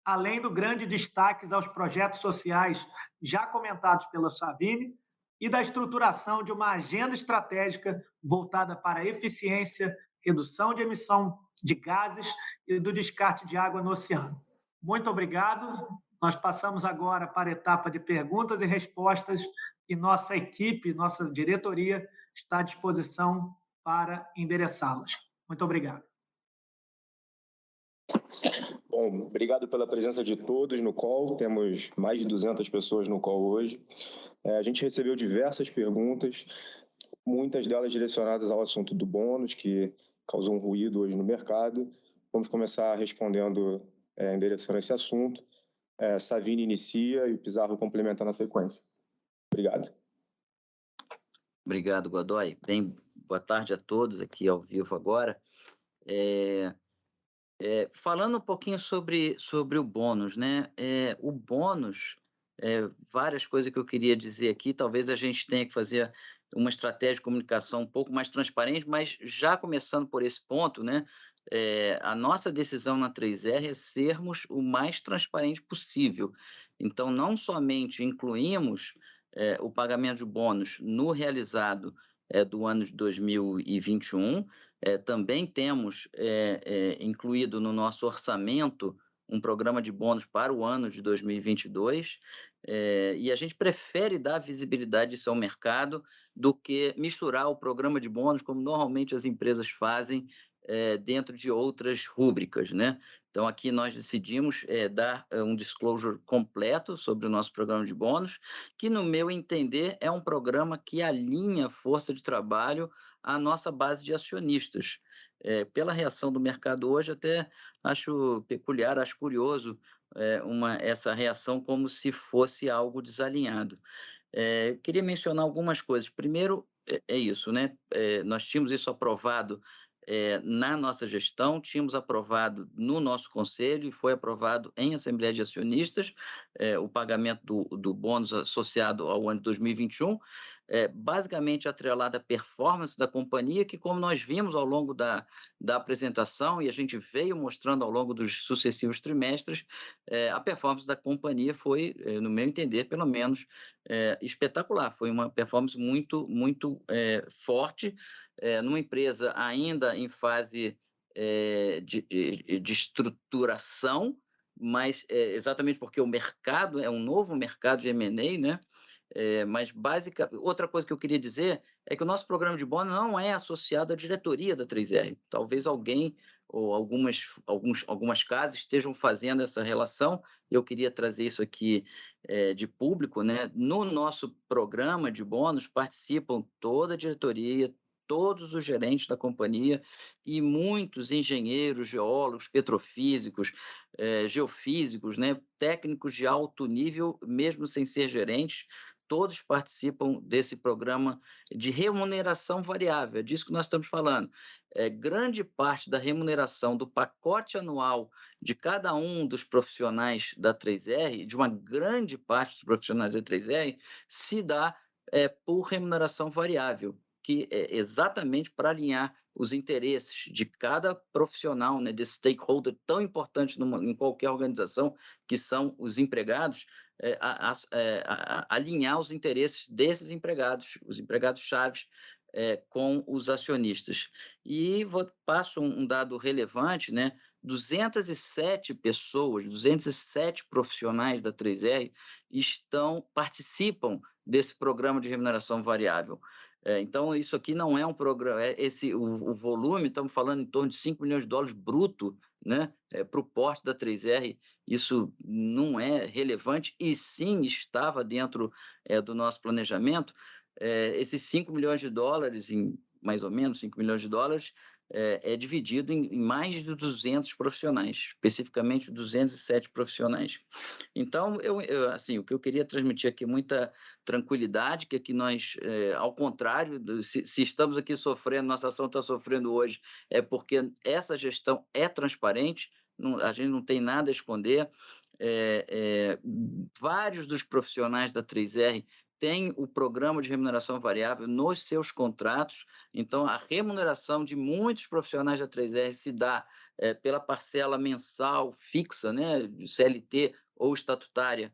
além do grande destaque aos projetos sociais já comentados pelo Savini e da estruturação de uma agenda estratégica voltada para a eficiência, redução de emissão de gases e do descarte de água no oceano. Muito obrigado. Nós passamos agora para a etapa de perguntas e respostas e nossa equipe, nossa diretoria, está à disposição para endereçá-las. Muito obrigado. Bom, obrigado pela presença de todos no call. Temos mais de 200 pessoas no call hoje. A gente recebeu diversas perguntas, muitas delas direcionadas ao assunto do bônus, que causou um ruído hoje no mercado. Vamos começar respondendo, endereçando esse assunto. Savini inicia e o Pizarro complementa na sequência. Obrigado. Obrigado, Godoy. Bem, boa tarde a todos aqui ao vivo agora. Falando um pouquinho sobre o bônus, né? O bônus, várias coisas que eu queria dizer aqui, talvez a gente tenha que fazer uma estratégia de comunicação um pouco mais transparente, mas já começando por esse ponto, né? A nossa decisão na 3R é sermos o mais transparente possível. Então, não somente incluímos o pagamento de bônus no realizado do ano de 2021, também temos incluído no nosso orçamento um programa de bônus para o ano de 2022, e a gente prefere dar visibilidade disso ao mercado do que misturar o programa de bônus, como normalmente as empresas fazem, dentro de outras rúbricas, né? Então, aqui nós decidimos dar um disclosure completo sobre o nosso programa de bônus, que, no meu entender, é um programa que alinha a força de trabalho à nossa base de acionistas. Pela reação do mercado hoje, até acho peculiar, acho curioso essa reação como se fosse algo desalinhado. Eu queria mencionar algumas coisas. Primeiro, é isso, né? Nós tínhamos isso aprovado na nossa gestão, tínhamos aprovado no nosso conselho e foi aprovado em Assembleia de Acionistas o pagamento do bônus associado ao ano de 2021, basicamente atrelado à performance da companhia, que, como nós vimos ao longo da apresentação e a gente veio mostrando ao longo dos sucessivos trimestres, a performance da companhia foi, no meu entender, pelo menos, espetacular. Foi uma performance muito, muito forte, numa empresa ainda em fase de estruturação, mas exatamente porque o mercado é um novo mercado de M&A, né? Mas outra coisa que eu queria dizer é que o nosso programa de bônus não é associado à diretoria da 3R. Talvez alguém ou algumas casas estejam fazendo essa relação. Eu queria trazer isso aqui de público, né? No nosso programa de bônus participam toda a diretoria, todos os gerentes da companhia e muitos engenheiros, geólogos, petrofísicos, geofísicos, né? Técnicos de alto nível, mesmo sem ser gerentes, todos participam desse programa de remuneração variável, é disso que nós estamos falando. Grande parte da remuneração do pacote anual de cada um dos profissionais da 3R, de uma grande parte dos profissionais da 3R, se dá por remuneração variável, que é exatamente para alinhar os interesses de cada profissional, né, desse stakeholder tão importante em qualquer organização, que são os empregados, alinhar os interesses desses empregados, os empregados-chave, com os acionistas. E passo um dado relevante, né? 207 pessoas, 207 profissionais da 3R participam desse programa de remuneração variável. Então, isso aqui não é um programa, o volume, estamos falando em torno de $5 milhões bruto, né, para o porte da 3R, isso não é relevante, e sim estava dentro do nosso planejamento. Esses $5 milhões, mais ou menos $5 milhões, é dividido em mais de 200 profissionais, especificamente 207 profissionais. Então, assim, o que eu queria transmitir aqui, muita tranquilidade, que aqui nós, ao contrário, se estamos aqui sofrendo, nossa ação está sofrendo hoje, é porque essa gestão é transparente, a gente não tem nada a esconder. Vários dos profissionais da 3R têm o programa de remuneração variável nos seus contratos, então a remuneração de muitos profissionais da 3R se dá pela parcela mensal fixa, né, de CLT ou estatutária,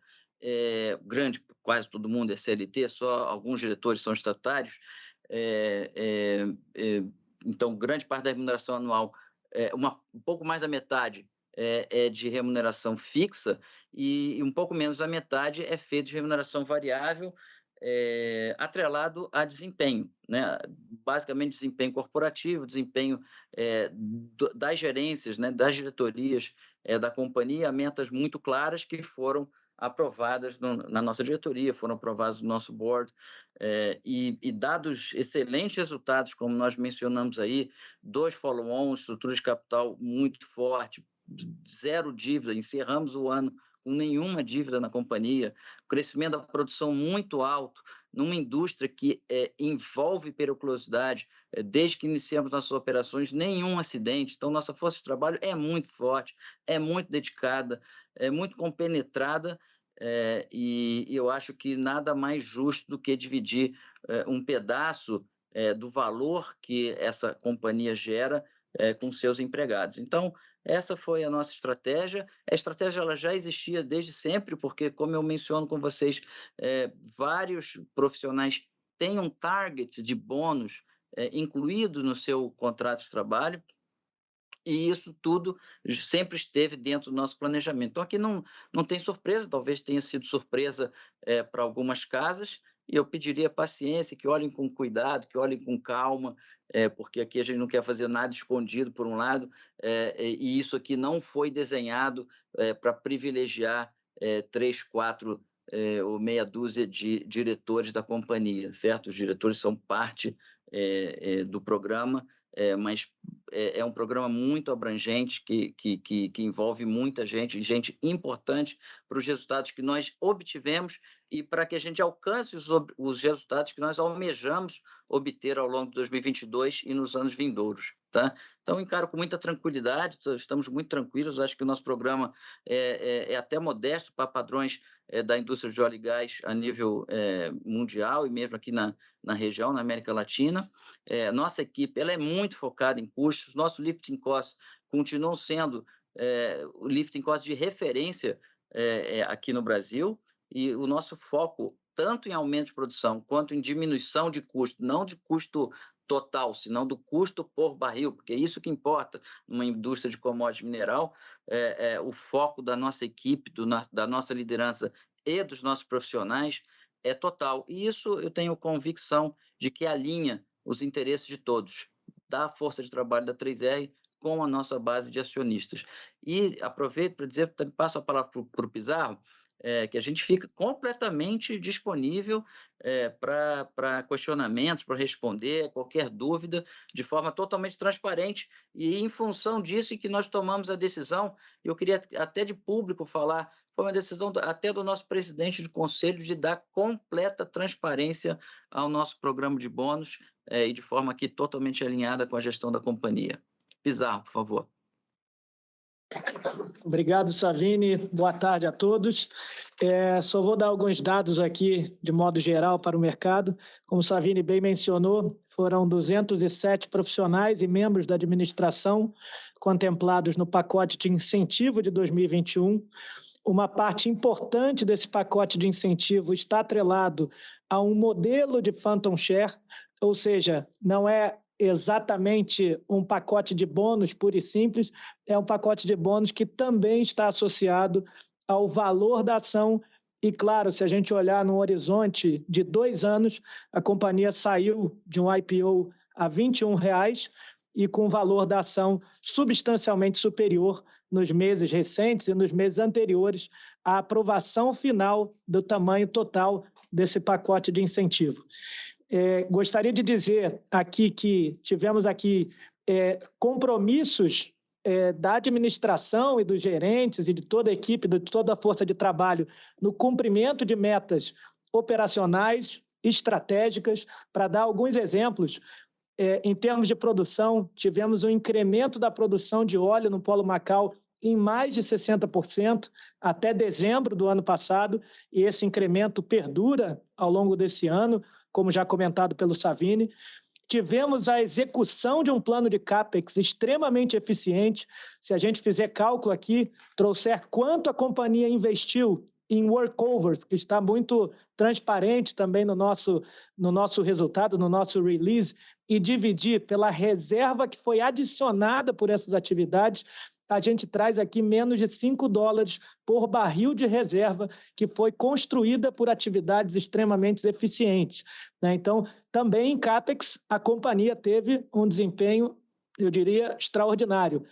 grande, quase todo mundo é CLT, só alguns diretores são estatutários, então grande parte da remuneração anual, um pouco mais da metade é de remuneração fixa e um pouco menos da metade é feito de remuneração variável, atrelado a desempenho, né? Basicamente desempenho corporativo, desempenho das gerências, né? Das diretorias da companhia, metas muito claras que foram aprovadas na nossa diretoria, foram aprovadas no nosso board, e dados excelentes resultados, como nós mencionamos aí, 2 follow-ons, estrutura de capital muito forte, 0 dívida, encerramos o ano com nenhuma dívida na companhia, crescimento da produção muito alto, numa indústria que envolve periculosidade, desde que iniciamos nossas operações, nenhum acidente. Então, nossa força de trabalho é muito forte, é muito dedicada, é muito compenetrada, e eu acho que nada mais justo do que dividir um pedaço do valor que essa companhia gera com seus empregados. Então, essa foi a nossa estratégia. A estratégia ela já existia desde sempre, porque, como eu menciono com vocês, vários profissionais têm um target de bônus incluído no seu contrato de trabalho, e isso tudo sempre esteve dentro do nosso planejamento. Então, aqui não tem surpresa, talvez tenha sido surpresa para algumas casas, e eu pediria paciência, que olhem com cuidado, que olhem com calma, porque aqui a gente não quer fazer nada escondido, por um lado, e isso aqui não foi desenhado para privilegiar 3, 4 ou meia dúzia de diretores da companhia, certo? Os diretores são parte do programa, mas é um programa muito abrangente que envolve muita gente importante para os resultados que nós obtivemos e para que a gente alcance os resultados que nós almejamos obter ao longo de 2022 e nos anos vindouros, tá? Então, encaro com muita tranquilidade, estamos muito tranquilos, acho que o nosso programa é até modesto para padrões da indústria de óleo e gás a nível mundial e mesmo aqui na região, na América Latina. Nossa equipe ela é muito focada em custos, nosso lifting cost continuam sendo o lifting cost de referência aqui no Brasil, e o nosso foco, tanto em aumento de produção quanto em diminuição de custo, não de custo total, senão do custo por barril, porque é isso que importa numa indústria de commodity mineral, o foco da nossa equipe, da nossa liderança e dos nossos profissionais é total. E isso eu tenho convicção de que alinha os interesses de todos, da força de trabalho da 3R com a nossa base de acionistas. E aproveito para dizer, passo a palavra para o Pizarro, que a gente fica completamente disponível para questionamentos, para responder qualquer dúvida de forma totalmente transparente, e em função disso é que nós tomamos a decisão, eu queria até de público falar, foi uma decisão até do nosso presidente do conselho de dar completa transparência ao nosso programa de bônus e de forma aqui totalmente alinhada com a gestão da companhia. Pizarro, por favor. Obrigado, Savini. Boa tarde a todos. Só vou dar alguns dados aqui, de modo geral, para o mercado. Como o Savini bem mencionou, foram 207 profissionais e membros da administração contemplados no pacote de incentivo de 2021. Uma parte importante desse pacote de incentivo está atrelado a um modelo de phantom share, ou seja, não é exatamente um pacote de bônus puro e simples, é um pacote de bônus que também está associado ao valor da ação. E, claro, se a gente olhar no horizonte de 2 anos, a companhia saiu de um IPO a R$ 21,00 e com o valor da ação substancialmente superior nos meses recentes e nos meses anteriores à aprovação final do tamanho total desse pacote de incentivo. Gostaria de dizer aqui que tivemos aqui compromissos da administração e dos gerentes e de toda a equipe, de toda a força de trabalho no cumprimento de metas operacionais, estratégicas. Para dar alguns exemplos, em termos de produção, tivemos um incremento da produção de óleo no Polo Macau em mais de 60% até dezembro do ano passado, e esse incremento perdura ao longo desse ano, como já comentado pelo Savini. Tivemos a execução de um plano de CAPEX extremamente eficiente. Se a gente fizer cálculo aqui, trouxer quanto a companhia investiu em workovers, que está muito transparente também no nosso resultado, no nosso release, e dividir pela reserva que foi adicionada por essas atividades, a gente traz aqui menos de $5 por barril de reserva que foi construída por atividades extremamente eficientes, né? Então, também em CAPEX, a companhia teve um desempenho, eu diria, extraordinário,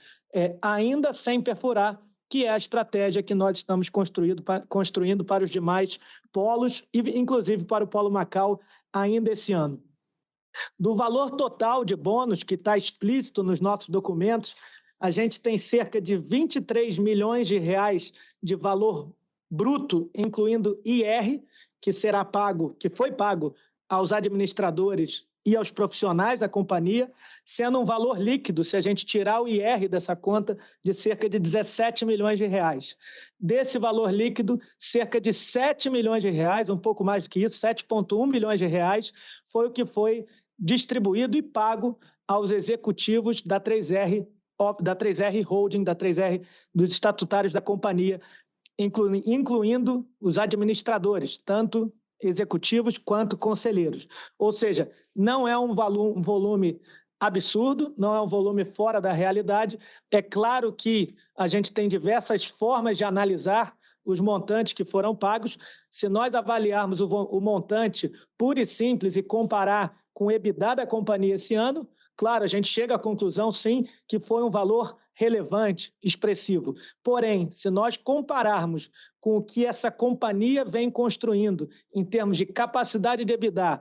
ainda sem perfurar, que é a estratégia que nós estamos construindo para os demais polos, e inclusive para o Polo Macau ainda esse ano. Do valor total de bônus que está explícito nos nossos documentos, a gente tem cerca de R$ 23 milhões de valor bruto, incluindo IR, que foi pago aos administradores e aos profissionais da companhia, sendo um valor líquido, se a gente tirar o IR dessa conta, de cerca de 17 milhões de reais. Desse valor líquido, cerca de 7 milhões de reais, um pouco mais do que isso, 7,1 milhões de reais, foi o que foi distribuído e pago aos executivos da 3R Holding, da 3R, dos estatutários da companhia, incluindo os administradores, tanto executivos quanto conselheiros. Ou seja, não é um volume absurdo, não é um volume fora da realidade. É claro que a gente tem diversas formas de analisar os montantes que foram pagos. Se nós avaliarmos o montante puro e simples e comparar com o EBITDA da companhia esse ano, claro, a gente chega à conclusão, sim, que foi um valor relevante, expressivo. Porém, se nós compararmos com o que essa companhia vem construindo em termos de capacidade de EBITDA,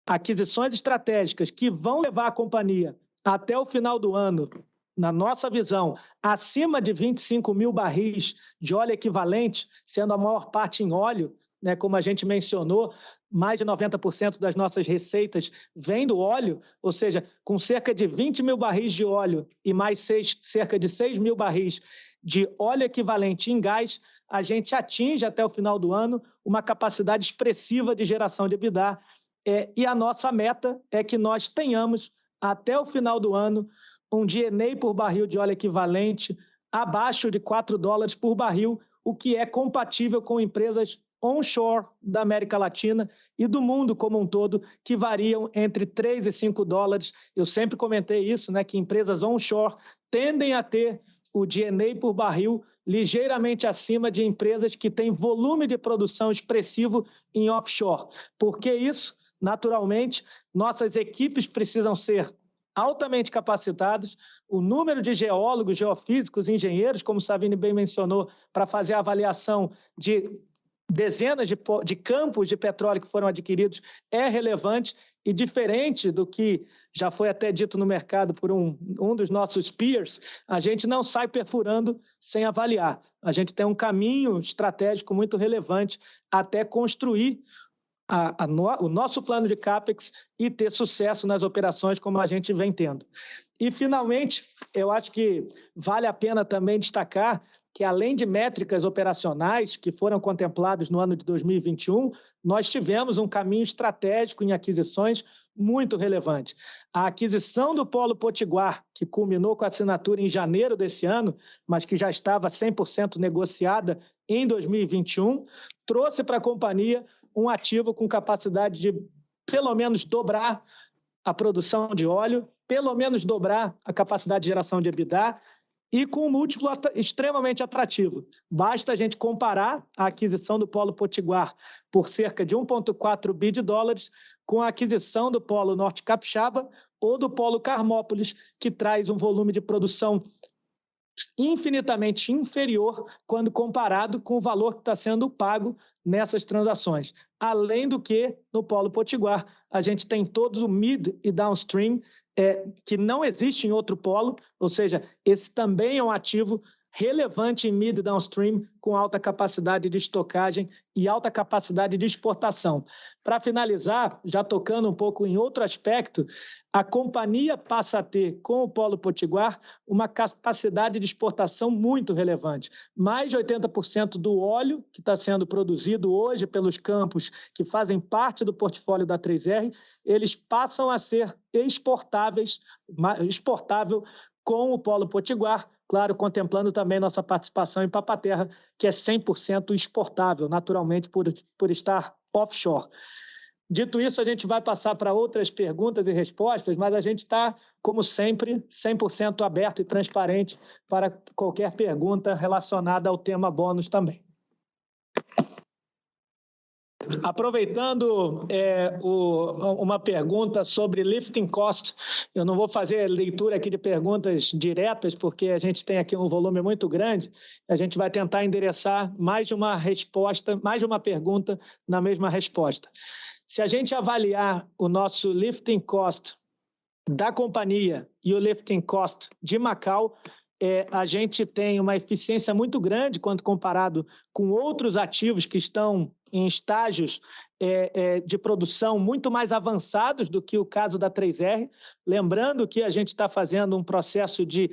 aquisições estratégicas que vão levar a companhia até o final do ano, na nossa visão, acima de 25 mil barris de óleo equivalente, sendo a maior parte em óleo, né, como a gente mencionou, mais de 90% das nossas receitas vem do óleo, ou seja, com cerca de 20 mil barris de óleo e mais cerca de 6 mil barris de óleo equivalente em gás, a gente atinge até o final do ano uma capacidade expressiva de geração de EBITDA. E a nossa meta é que nós tenhamos, até o final do ano, um G&A por barril de óleo equivalente abaixo de $4 por barril, o que é compatível com empresas onshore da América Latina e do mundo como um todo, que variam entre $3 e $5. Eu sempre comentei isso, né, que empresas onshore tendem a ter o G&A por barril ligeiramente acima de empresas que têm volume de produção expressivo em offshore. Por que isso? Naturalmente, nossas equipes precisam ser altamente capacitados, o número de geólogos, geofísicos, engenheiros, como o Savini bem mencionou, para fazer a avaliação de dezenas de campos de petróleo que foram adquiridos é relevante e diferente do que já foi até dito no mercado por um dos nossos peers, a gente não sai perfurando sem avaliar. A gente tem um caminho estratégico muito relevante até construir o nosso plano de CAPEX e ter sucesso nas operações como a gente vem tendo. E, finalmente, eu acho que vale a pena também destacar que, além de métricas operacionais que foram contempladas no ano de 2021, nós tivemos um caminho estratégico em aquisições muito relevante. A aquisição do Polo Potiguar, que culminou com a assinatura em janeiro desse ano, mas que já estava 100% negociada em 2021, trouxe para a companhia um ativo com capacidade de pelo menos dobrar a produção de óleo, pelo menos dobrar a capacidade de geração de EBITDA e com um múltiplo extremamente atrativo. Basta a gente comparar a aquisição do Polo Potiguar por cerca de 1,4 bi de dólares com a aquisição do Polo Norte Capixaba ou do Polo Carmópolis, que traz um volume de produção infinitamente inferior quando comparado com o valor que está sendo pago nessas transações. Além do que, no Polo Potiguar, a gente tem todo o mid e downstream que não existe em outro polo, ou seja, esse também é um ativo relevante em mid e downstream, com alta capacidade de estocagem e alta capacidade de exportação. Para finalizar, já tocando um pouco em outro aspecto, a companhia passa a ter, com o Polo Potiguar, uma capacidade de exportação muito relevante. Mais de 80% do óleo que está sendo produzido hoje pelos campos que fazem parte do portfólio da 3R, eles passam a ser exportável com o Polo Potiguar, claro, contemplando também nossa participação em Papa-Terra, que é 100% exportável, naturalmente, por estar offshore. Dito isso, a gente vai passar para outras perguntas e respostas, mas a gente está, como sempre, 100% aberto e transparente para qualquer pergunta relacionada ao tema bônus também. Aproveitando uma pergunta sobre lifting cost, eu não vou fazer leitura aqui de perguntas diretas, porque a gente tem aqui um volume muito grande, a gente vai tentar endereçar mais de uma resposta, mais de uma pergunta na mesma resposta. Se a gente avaliar o nosso lifting cost da companhia e o lifting cost de Macau, a gente tem uma eficiência muito grande quando comparado com outros ativos que estão em estágios de produção muito mais avançados do que o caso da 3R. Lembrando que a gente está fazendo um processo de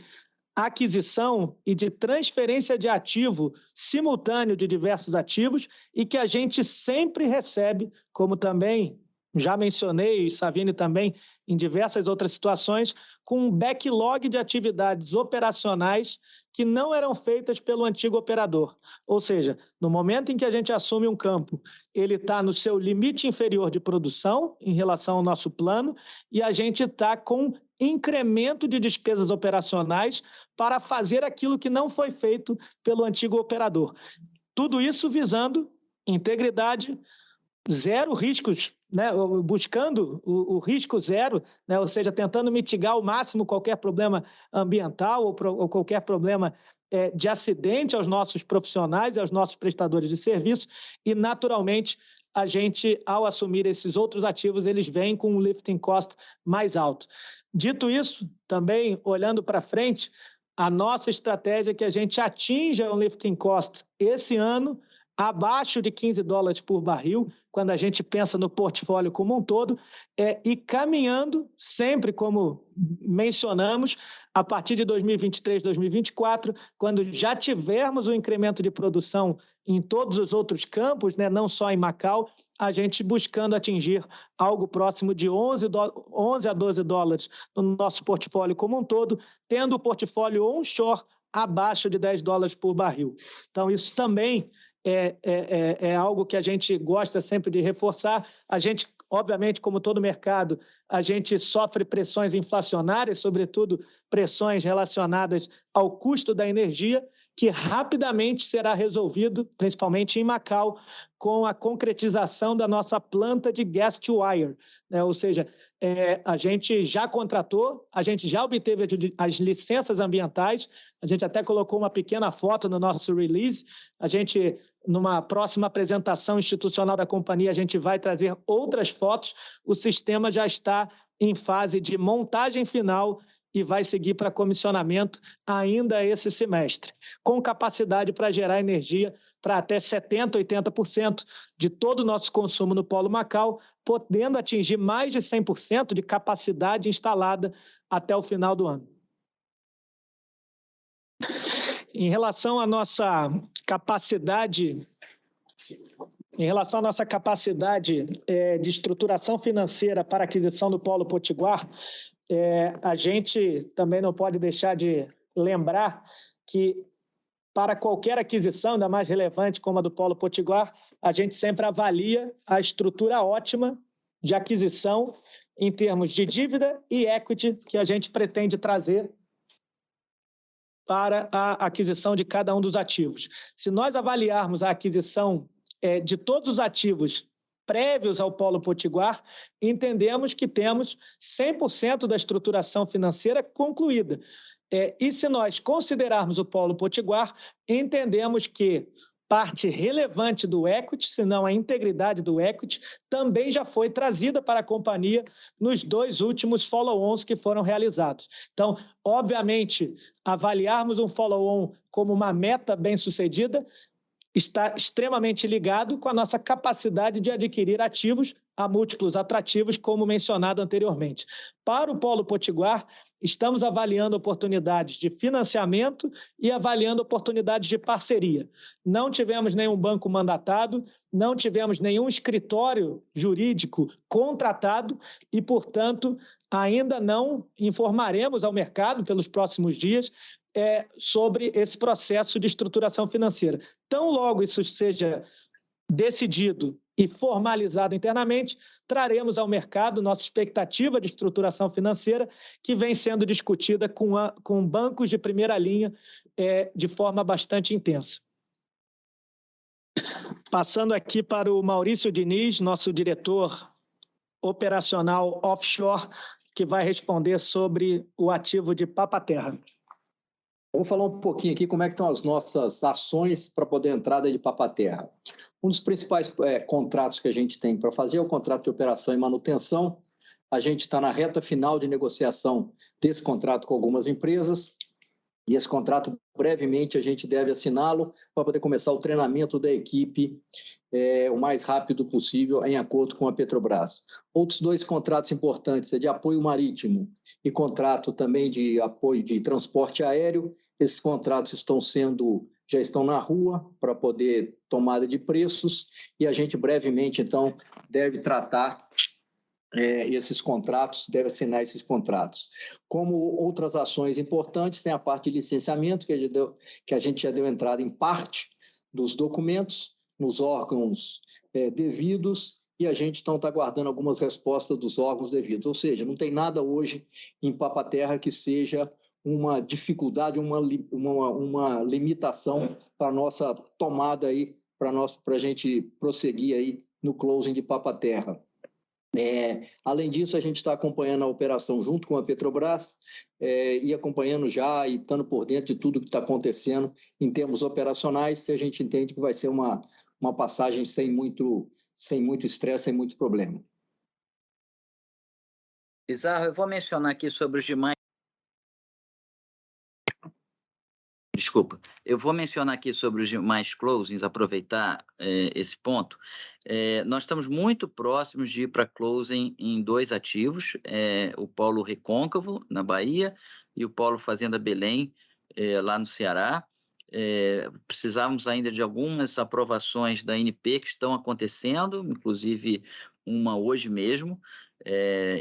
aquisição e de transferência de ativo simultâneo de diversos ativos e que a gente sempre recebe, como também já mencionei, e Savini também, em diversas outras situações, com um backlog de atividades operacionais que não eram feitas pelo antigo operador. Ou seja, no momento em que a gente assume um campo, ele está no seu limite inferior de produção em relação ao nosso plano e a gente está com incremento de despesas operacionais para fazer aquilo que não foi feito pelo antigo operador. Tudo isso visando integridade, zero riscos, né? Buscando o risco zero, né? Ou seja, tentando mitigar ao máximo qualquer problema ambiental ou qualquer problema de acidente aos nossos profissionais e aos nossos prestadores de serviço e, naturalmente, a gente, ao assumir esses outros ativos, eles vêm com um lifting cost mais alto. Dito isso, também olhando para frente, a nossa estratégia é que a gente atinja um lifting cost esse ano abaixo de $15 por barril, quando a gente pensa no portfólio como um todo, e caminhando sempre, como mencionamos, a partir de 2023, 2024, quando já tivermos o incremento de produção em todos os outros campos, né, não só em Macau, a gente buscando atingir algo próximo de 11 a 12 dólares no nosso portfólio como um todo, tendo o portfólio onshore abaixo de $10 por barril. Então, isso também é algo que a gente gosta sempre de reforçar. A gente, obviamente, como todo mercado, a gente sofre pressões inflacionárias, sobretudo pressões relacionadas ao custo da energia, que rapidamente será resolvido, principalmente em Macau, com a concretização da nossa planta de gas to wire, né? Ou seja, a gente já contratou, a gente já obteve as licenças ambientais, a gente até colocou uma pequena foto no nosso release, a gente, numa próxima apresentação institucional da companhia, a gente vai trazer outras fotos, o sistema já está em fase de montagem final e vai seguir para comissionamento ainda esse semestre, com capacidade para gerar energia para até 70%, 80% de todo o nosso consumo no Polo Macau, podendo atingir mais de 100% de capacidade instalada até o final do ano. Em relação à nossa capacidade de estruturação financeira para aquisição do Polo Potiguar, a gente também não pode deixar de lembrar que para qualquer aquisição, ainda mais relevante como a do Polo Potiguar, a gente sempre avalia a estrutura ótima de aquisição em termos de dívida e equity que a gente pretende trazer para a aquisição de cada um dos ativos. Se nós avaliarmos a aquisição de todos os ativos prévios ao Polo Potiguar, entendemos que temos 100% da estruturação financeira concluída. E se nós considerarmos o Polo Potiguar, entendemos que parte relevante do equity, se não a integridade do equity, também já foi trazida para a companhia nos 2 últimos follow-ons que foram realizados. Então, obviamente, avaliarmos um follow-on como uma meta bem-sucedida está extremamente ligado com a nossa capacidade de adquirir ativos a múltiplos atrativos, como mencionado anteriormente. Para o Polo Potiguar, estamos avaliando oportunidades de financiamento e avaliando oportunidades de parceria. Não tivemos nenhum banco mandatado, não tivemos nenhum escritório jurídico contratado e, portanto, ainda não informaremos ao mercado pelos próximos dias sobre esse processo de estruturação financeira. Tão logo isso seja decidido e formalizado internamente, traremos ao mercado nossa expectativa de estruturação financeira, que vem sendo discutida com bancos de primeira linha de forma bastante intensa. Passando aqui para o Maurício Diniz, nosso diretor operacional offshore, que vai responder sobre o ativo de Papa-Terra. Vamos falar um pouquinho aqui como é que estão as nossas ações para poder entrada de Papa-Terra. Um dos principais contratos que a gente tem para fazer é o contrato de operação e manutenção. A gente está na reta final de negociação desse contrato com algumas empresas. E esse contrato, brevemente, a gente deve assiná-lo para poder começar o treinamento da equipe o mais rápido possível, em acordo com a Petrobras. Outros 2 contratos importantes é de apoio marítimo e contrato também de apoio de transporte aéreo. Esses contratos já estão na rua para poder tomada de preços e a gente brevemente, então, deve tratar esses contratos, deve assinar esses contratos. Como outras ações importantes, tem a parte de licenciamento, que a gente já deu entrada em parte dos documentos, nos órgãos devidos, e a gente então está aguardando algumas respostas dos órgãos devidos. Ou seja, não tem nada hoje em Papa-Terra que seja uma dificuldade, uma limitação para a nossa tomada aí, para a gente prosseguir aí no closing de Papa-Terra. Além disso, a gente está acompanhando a operação junto com a Petrobras e acompanhando já e estando por dentro de tudo que está acontecendo em termos operacionais, e a gente entende que vai ser uma passagem sem muito estresse, sem muito problema. Pizarro, eu vou mencionar aqui sobre os demais. Desculpa, eu vou mencionar aqui sobre os demais closings, aproveitar esse ponto. Nós estamos muito próximos de ir para closing em 2 ativos, o Polo Recôncavo, na Bahia, e o Polo Fazenda Belém, lá no Ceará. Precisamos ainda de algumas aprovações da ANP que estão acontecendo, inclusive uma hoje mesmo.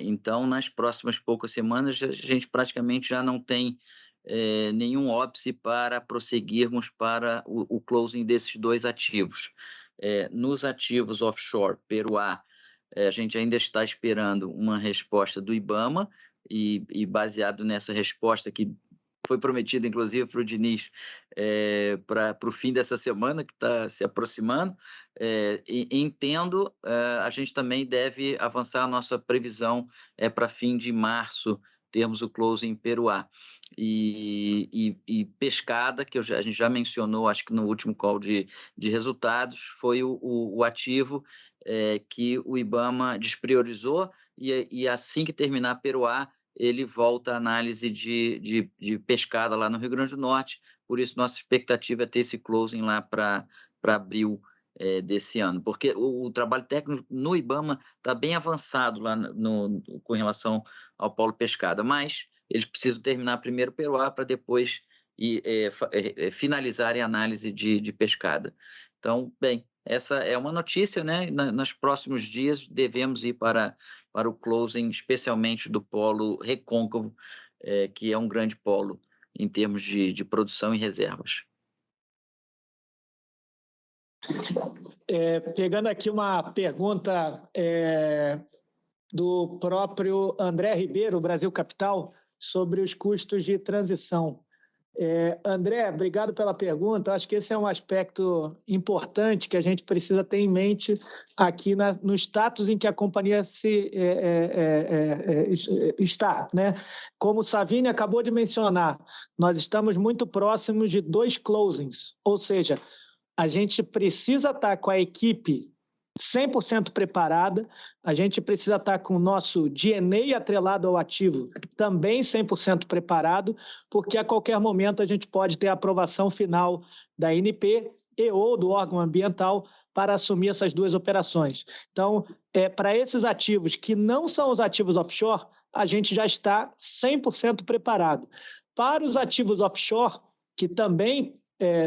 Então, nas próximas poucas semanas, a gente praticamente já não tem nenhum óbice para prosseguirmos para o closing desses 2 ativos. Nos ativos offshore, Peruá, a gente ainda está esperando uma resposta do IBAMA e baseado nessa resposta que foi prometida, inclusive, para o Diniz, para o fim dessa semana, que está se aproximando, entendo, a gente também deve avançar a nossa previsão para fim de março, termos o closing em Peruá. E Pescada, que a gente já mencionou, acho que no último call de resultados, foi o ativo que o IBAMA despriorizou e assim que terminar Peruá, ele volta à análise de Pescada lá no Rio Grande do Norte, por isso nossa expectativa é ter esse closing lá para abril desse ano, porque o trabalho técnico no IBAMA está bem avançado lá com relação ao Polo Pescada, mas eles precisam terminar primeiro Peruá para depois finalizarem a análise de Pescada. Então, bem, essa é uma notícia, né? Nos próximos dias devemos ir para o closing, especialmente do Polo Recôncavo, que é um grande polo em termos de produção e reservas. Pegando aqui uma pergunta do próprio André Ribeiro, Brasil Capital, sobre os custos de transição. André, obrigado pela pergunta. Acho que esse é um aspecto importante que a gente precisa ter em mente aqui no status em que a companhia está, né? Como o Savini acabou de mencionar, nós estamos muito próximos de 2 closings, ou seja, a gente precisa estar com a equipe 100% preparada, a gente precisa estar com o nosso DNA atrelado ao ativo também 100% preparado, porque a qualquer momento a gente pode ter a aprovação final da ANP e ou do órgão ambiental para assumir essas 2 operações. Então, para esses ativos que não são os ativos offshore, a gente já está 100% preparado. Para os ativos offshore, que também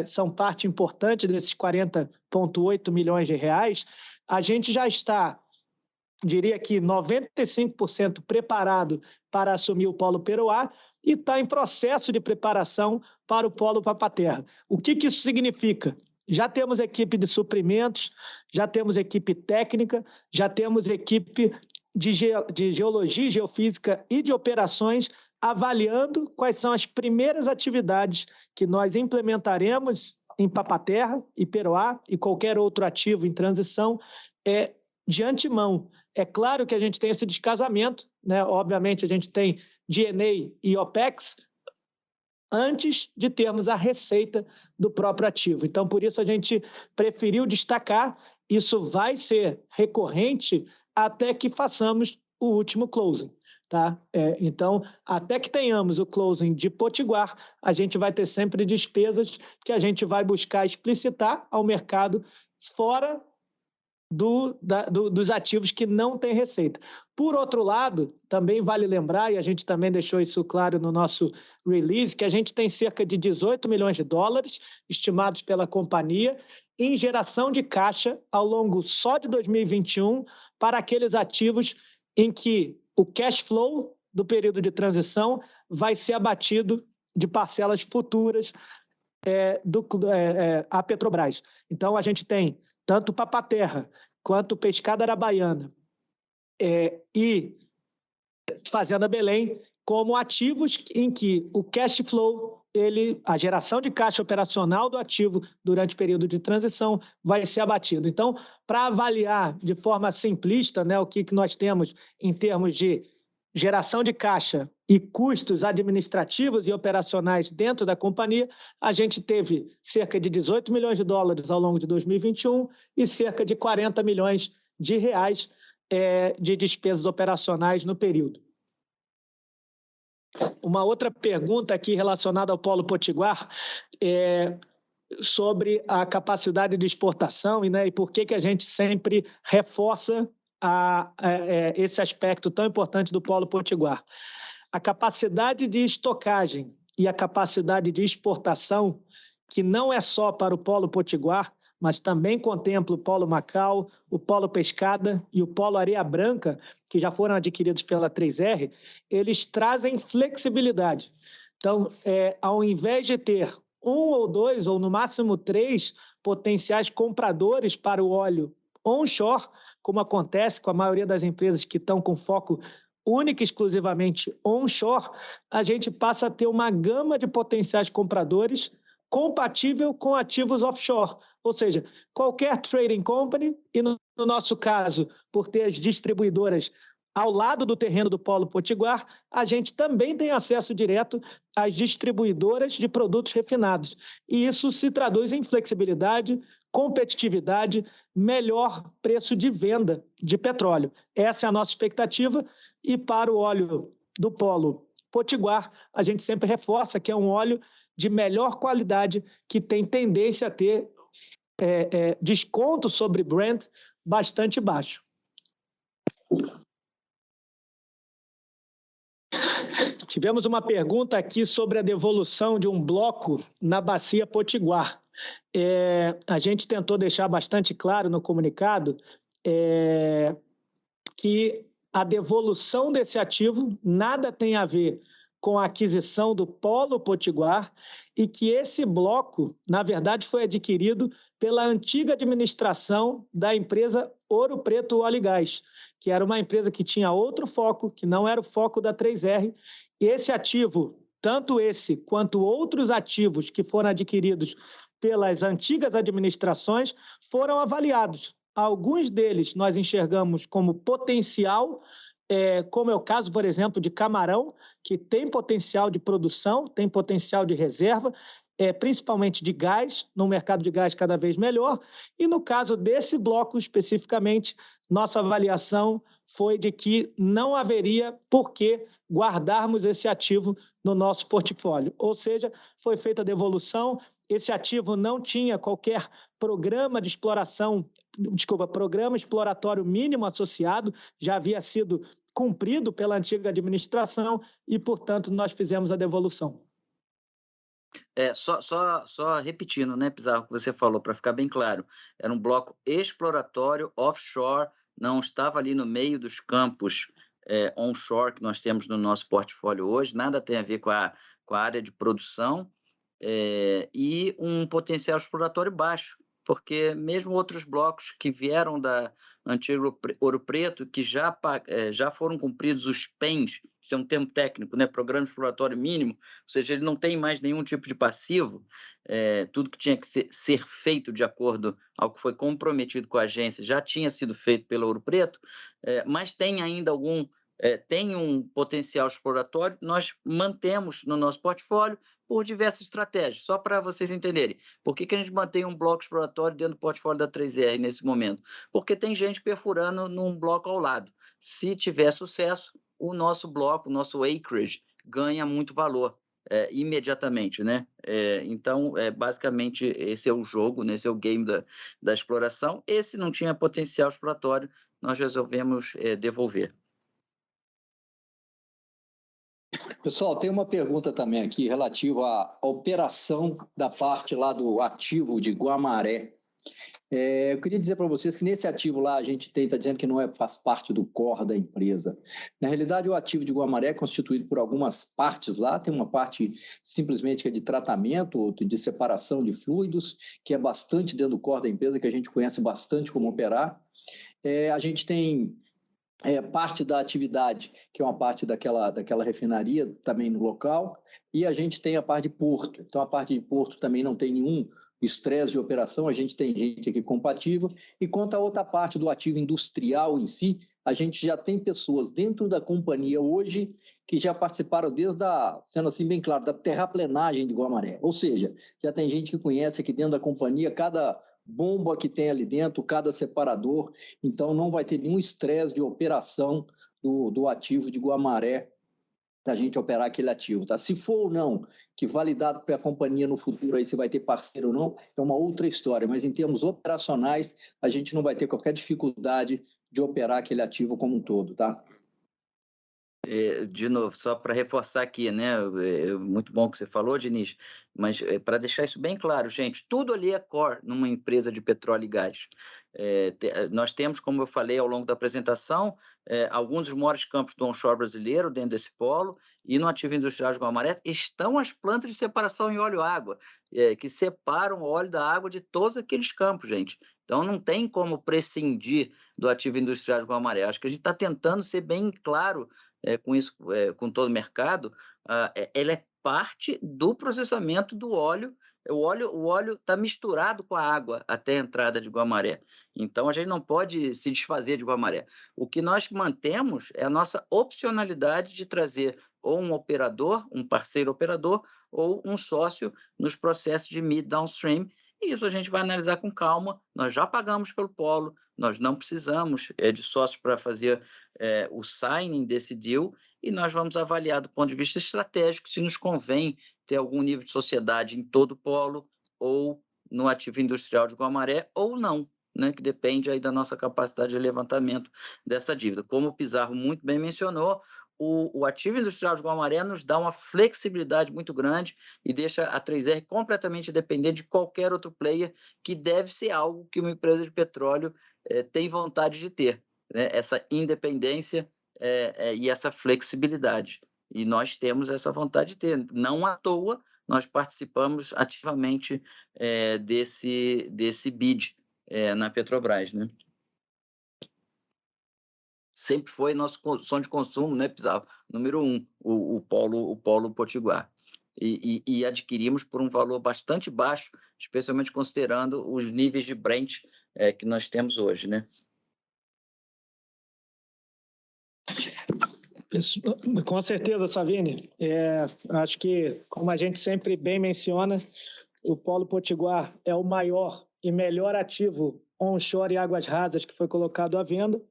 são parte importante desses 40,8 milhões de reais, a gente já está, diria que 95% preparado para assumir o Polo Peruá e está em processo de preparação para o Polo Papa-Terra. O que isso significa? Já temos equipe de suprimentos, já temos equipe técnica, já temos equipe de geologia, geofísica e de operações avaliando quais são as primeiras atividades que nós implementaremos em Papa-Terra e Peruá e qualquer outro ativo em transição de antemão. É claro que a gente tem esse descasamento, né? Obviamente a gente tem D&A e OPEX antes de termos a receita do próprio ativo. Então, por isso a gente preferiu destacar, isso vai ser recorrente até que façamos o último closing. Tá? Então, até que tenhamos o closing de Potiguar, a gente vai ter sempre despesas que a gente vai buscar explicitar ao mercado fora dos ativos que não têm receita. Por outro lado, também vale lembrar, e a gente também deixou isso claro no nosso release, que a gente tem cerca de 18 milhões de dólares estimados pela companhia em geração de caixa ao longo só de 2021 para aqueles ativos em que o cash flow do período de transição vai ser abatido de parcelas futuras à Petrobras. Então, a gente tem tanto Papa-Terra quanto Pescada Arabaiana e Fazenda Belém como ativos em que o cash flow, a geração de caixa operacional do ativo durante o período de transição vai ser abatido. Então, para avaliar de forma simplista, né, o que nós temos em termos de geração de caixa e custos administrativos e operacionais dentro da companhia, a gente teve cerca de 18 milhões de dólares ao longo de 2021 e cerca de 40 milhões de reais de despesas operacionais no período. Uma outra pergunta aqui relacionada ao Polo Potiguar sobre a capacidade de exportação e por que a gente sempre reforça esse aspecto tão importante do Polo Potiguar. A capacidade de estocagem e a capacidade de exportação, que não é só para o Polo Potiguar, mas também contempla o Polo Macau, o Polo Pescada e o Polo Areia Branca, que já foram adquiridos pela 3R, eles trazem flexibilidade. Então, ao invés de ter 1 ou 2, ou no máximo 3 potenciais compradores para o óleo onshore, como acontece com a maioria das empresas que estão com foco única e exclusivamente onshore, a gente passa a ter uma gama de potenciais compradores compatível com ativos offshore. Ou seja, qualquer trading company, e no nosso caso, por ter as distribuidoras ao lado do terreno do Polo Potiguar, a gente também tem acesso direto às distribuidoras de produtos refinados. E isso se traduz em flexibilidade, competitividade, melhor preço de venda de petróleo. Essa é a nossa expectativa. E para o óleo do Polo Potiguar, a gente sempre reforça que é um óleo de melhor qualidade, que tem tendência a ter desconto sobre Brent bastante baixo. Tivemos uma pergunta aqui sobre a devolução de um bloco na Bacia Potiguar. A gente tentou deixar bastante claro no comunicado que a devolução desse ativo nada tem a ver com a aquisição do Polo Potiguar e que esse bloco, na verdade, foi adquirido pela antiga administração da empresa Ouro Preto Óleo e Gás, que era uma empresa que tinha outro foco, que não era o foco da 3R. E esse ativo, tanto esse quanto outros ativos que foram adquiridos pelas antigas administrações, foram avaliados. Alguns deles nós enxergamos como potencial, como é o caso, por exemplo, de Camarão, que tem potencial de produção, tem potencial de reserva, principalmente de gás, no mercado de gás cada vez melhor. E no caso desse bloco especificamente, nossa avaliação foi de que não haveria por que guardarmos esse ativo no nosso portfólio. Ou seja, foi feita a devolução, esse ativo não tinha qualquer programa de exploração, programa exploratório mínimo associado, já havia sido cumprido pela antiga administração e, portanto, nós fizemos a devolução. Só repetindo, né, Pizarro, o que você falou, para ficar bem claro, era um bloco exploratório offshore, não estava ali no meio dos campos onshore que nós temos no nosso portfólio hoje, nada tem a ver com a área de produção, e um potencial exploratório baixo, porque mesmo outros blocos que vieram da antiga Ouro Preto, que já foram cumpridos os PENs, isso é um termo técnico, né? Programa Exploratório Mínimo, ou seja, ele não tem mais nenhum tipo de passivo, tudo que tinha que ser feito de acordo ao que foi comprometido com a agência já tinha sido feito pela Ouro Preto, mas tem ainda tem um potencial exploratório, nós mantemos no nosso portfólio por diversas estratégias, só para vocês entenderem. Por que a gente mantém um bloco exploratório dentro do portfólio da 3R nesse momento? Porque tem gente perfurando num bloco ao lado. Se tiver sucesso, o nosso bloco, o nosso acreage, ganha muito valor imediatamente, né? Então, basicamente, esse é o jogo, né? Esse é o game da exploração. Esse não tinha potencial exploratório, nós resolvemos devolver. Pessoal, tem uma pergunta também aqui relativa à operação da parte lá do ativo de Guamaré. Eu queria dizer para vocês que nesse ativo lá a gente está dizendo que não faz parte do core da empresa. Na realidade, o ativo de Guamaré é constituído por algumas partes lá. Tem uma parte simplesmente que é de tratamento, outra de separação de fluidos, que é bastante dentro do core da empresa, que a gente conhece bastante como operar. A gente tem parte da atividade, que é uma parte daquela refinaria também no local, e a gente tem a parte de porto. Então, a parte de porto também não tem nenhum estresse de operação, a gente tem gente aqui compatível. E quanto à outra parte do ativo industrial em si, a gente já tem pessoas dentro da companhia hoje que já participaram sendo assim bem claro, da terraplenagem de Guamaré. Ou seja, já tem gente que conhece aqui dentro da companhia cada bomba que tem ali dentro, cada separador, então não vai ter nenhum estresse de operação do ativo de Guamaré, da gente operar aquele ativo, tá? Se for ou não que validado para a companhia no futuro, aí se vai ter parceiro ou não, é uma outra história, mas em termos operacionais, a gente não vai ter qualquer dificuldade de operar aquele ativo como um todo, tá? De novo, só para reforçar aqui, né? Muito bom que você falou, Diniz, mas para deixar isso bem claro, gente, tudo ali é core numa empresa de petróleo e gás. Nós temos, como eu falei ao longo da apresentação, alguns dos maiores campos do onshore brasileiro dentro desse polo, e no ativo industrial de Guamaré estão as plantas de separação em óleo-água, que separam o óleo da água de todos aqueles campos, gente. Então, não tem como prescindir do ativo industrial de Guamaré. Acho que a gente está tentando ser bem claro com isso, com todo o mercado. Ela é parte do processamento do óleo. O óleo está misturado com a água até a entrada de Guamaré. Então, a gente não pode se desfazer de Guamaré. O que nós mantemos é a nossa opcionalidade de trazer ou um operador, um parceiro operador, ou um sócio nos processos de mid downstream. E isso a gente vai analisar com calma. Nós já pagamos pelo polo, nós não precisamos de sócios para fazer o signing desse deal, e nós vamos avaliar do ponto de vista estratégico se nos convém ter algum nível de sociedade em todo o polo ou no ativo industrial de Guamaré ou não, né, que depende aí da nossa capacidade de levantamento dessa dívida. Como o Pizarro muito bem mencionou, o ativo industrial de Guamaré nos dá uma flexibilidade muito grande e deixa a 3R completamente dependente de qualquer outro player, que deve ser algo que uma empresa de petróleo tem vontade de ter, né? Essa independência e essa flexibilidade. E nós temos essa vontade de ter. Não à toa, nós participamos ativamente desse bid na Petrobras, né? Sempre foi nosso sonho de consumo, né, Pizarro? Número 1, o Polo Potiguar. E adquirimos por um valor bastante baixo, especialmente considerando os níveis de Brent que nós temos hoje, né? Com certeza, Savini. Acho que, como a gente sempre bem menciona, o Polo Potiguar é o maior e melhor ativo onshore e águas rasas que foi colocado à venda,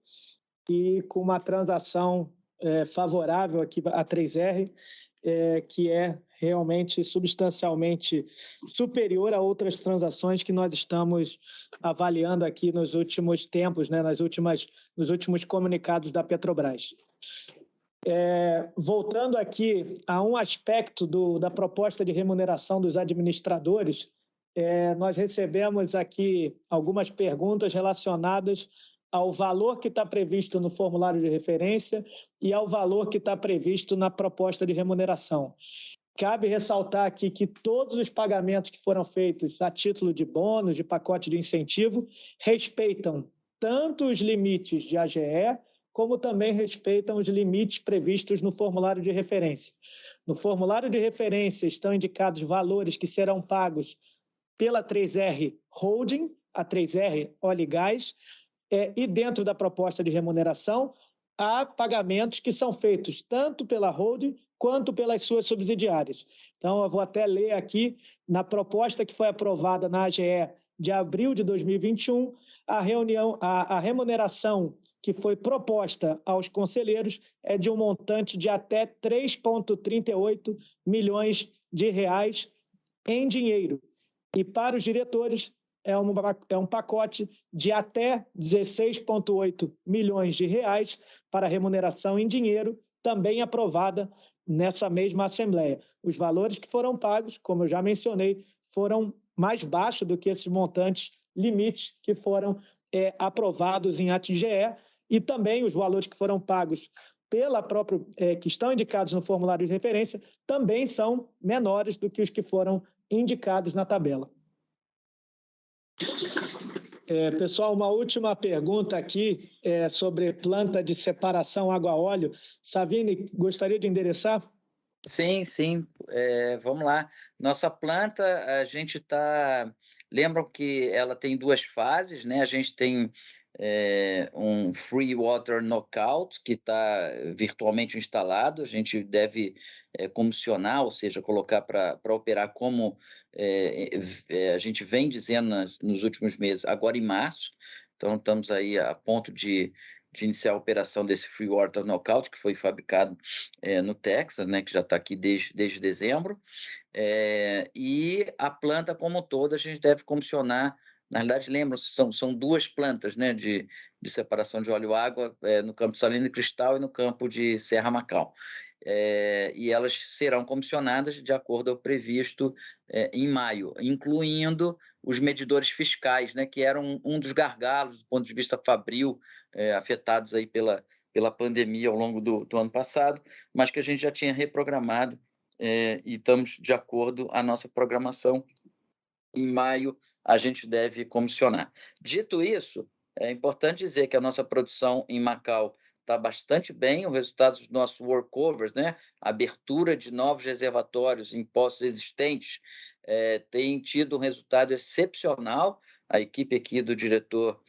e com uma transação favorável aqui à 3R, que é realmente substancialmente superior a outras transações que nós estamos avaliando aqui nos últimos tempos, né, nos últimos comunicados da Petrobras. Voltando aqui a um aspecto da proposta de remuneração dos administradores, nós recebemos aqui algumas perguntas relacionadas ao valor que está previsto no formulário de referência e ao valor que está previsto na proposta de remuneração. Cabe ressaltar aqui que todos os pagamentos que foram feitos a título de bônus, de pacote de incentivo, respeitam tanto os limites de AGE, como também respeitam os limites previstos no formulário de referência. No formulário de referência estão indicados valores que serão pagos pela 3R Holding, a 3R Óleo e Gás, e dentro da proposta de remuneração há pagamentos que são feitos tanto pela holding quanto pelas suas subsidiárias. Então, eu vou até ler aqui, na proposta que foi aprovada na AGE de abril de 2021, a remuneração que foi proposta aos conselheiros é de um montante de até 3,38 milhões de reais em dinheiro. E para os diretores é um pacote de até 16,8 milhões de reais para remuneração em dinheiro, também aprovada nessa mesma Assembleia. Os valores que foram pagos, como eu já mencionei, foram mais baixos do que esses montantes limites que foram aprovados em ata GE, e também os valores que foram pagos pela própria, que estão indicados no formulário de referência, também são menores do que os que foram indicados na tabela. Pessoal, uma última pergunta aqui sobre planta de separação água-óleo. Savini, gostaria de endereçar? Sim, vamos lá. Nossa planta, a gente está... Lembram que ela tem duas fases, né? A gente tem um Free Water Knockout, que está virtualmente instalado. A gente deve comissionar, ou seja, colocar para operar como a gente vem dizendo nos últimos meses, agora em março. Então, estamos aí a ponto de iniciar a operação desse Free Water Knockout, que foi fabricado no Texas, né, que já está aqui desde dezembro. E a planta como toda a gente deve comissionar. Na realidade, lembram, são duas plantas, né, de separação de óleo e água no campo Salina e Cristal e no campo de Serra Macau. E elas serão comissionadas de acordo ao previsto em maio, incluindo os medidores fiscais, né, que eram um dos gargalos do ponto de vista fabril, afetados aí pela pandemia ao longo do ano passado, mas que a gente já tinha reprogramado e estamos de acordo a nossa programação. Em maio, a gente deve comissionar. Dito isso, é importante dizer que a nossa produção em Macau está bastante bem, o resultado dos nossos workovers, né? A abertura de novos reservatórios em poços existentes tem tido um resultado excepcional. A equipe aqui do diretor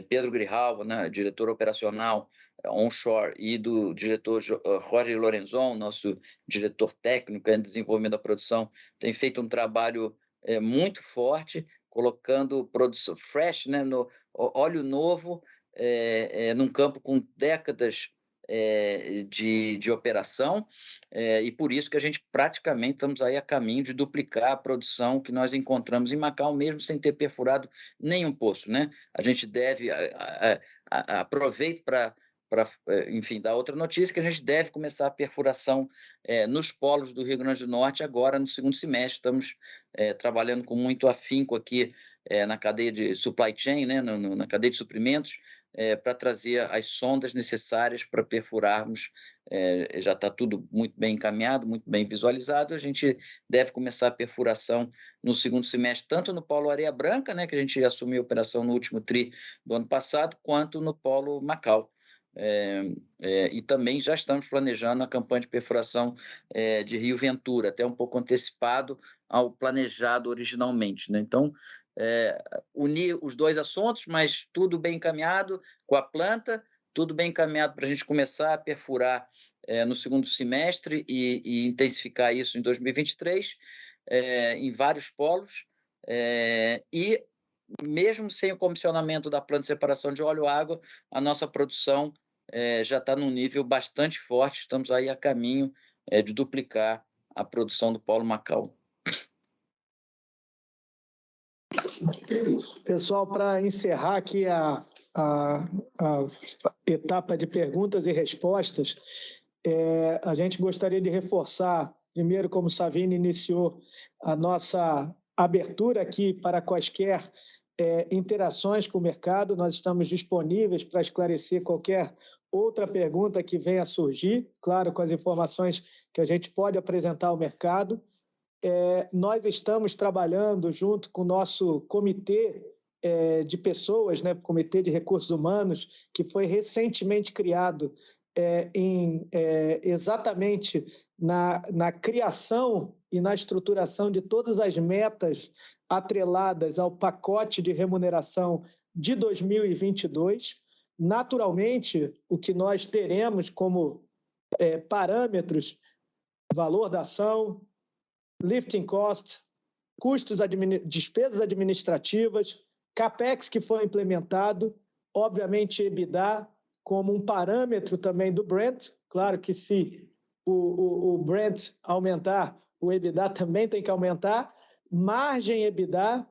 Pedro Grijalva, né? Diretor operacional onshore, e do diretor Jorge Lorenzon, nosso diretor técnico em desenvolvimento da produção, tem feito um trabalho muito forte, colocando produção fresh, né, no óleo novo, num campo com décadas de operação, e por isso que a gente praticamente estamos aí a caminho de duplicar a produção que nós encontramos em Macau, mesmo sem ter perfurado nenhum poço, né? A gente deve aproveito para enfim, dar outra notícia, que a gente deve começar a perfuração nos polos do Rio Grande do Norte agora no segundo semestre. Estamos trabalhando com muito afinco aqui na cadeia de supply chain, né, na cadeia de suprimentos, para trazer as sondas necessárias para perfurarmos. Já está tudo muito bem encaminhado, muito bem visualizado. A gente deve começar a perfuração no segundo semestre, tanto no polo Areia Branca, né, que a gente assumiu a operação no último TRI do ano passado, quanto no polo Macau. E também já estamos planejando a campanha de perfuração de Rio Ventura, até um pouco antecipado ao planejado originalmente, né? Então, unir os dois assuntos, mas tudo bem encaminhado com a planta, tudo bem encaminhado para a gente começar a perfurar no segundo semestre e intensificar isso em 2023, em vários polos, e mesmo sem o comissionamento da planta de separação de óleo e água, a nossa produção já está num nível bastante forte. Estamos aí a caminho de duplicar a produção do polo Macau. Pessoal, para encerrar aqui a etapa de perguntas e respostas, a gente gostaria de reforçar, primeiro, como o Savini iniciou, a nossa abertura aqui para quaisquer interações com o mercado. Nós estamos disponíveis para esclarecer qualquer outra pergunta que venha a surgir, claro, com as informações que a gente pode apresentar ao mercado. Nós estamos trabalhando junto com o nosso comitê de pessoas, né, Comitê de Recursos Humanos, que foi recentemente criado exatamente na criação e na estruturação de todas as metas atreladas ao pacote de remuneração de 2022. Naturalmente, o que nós teremos como parâmetros, valor da ação, lifting cost, custos, despesas administrativas, CAPEX que foi implementado, obviamente, EBITDA como um parâmetro também do Brent. Claro que se o Brent aumentar, o EBITDA também tem que aumentar. Margem EBITDA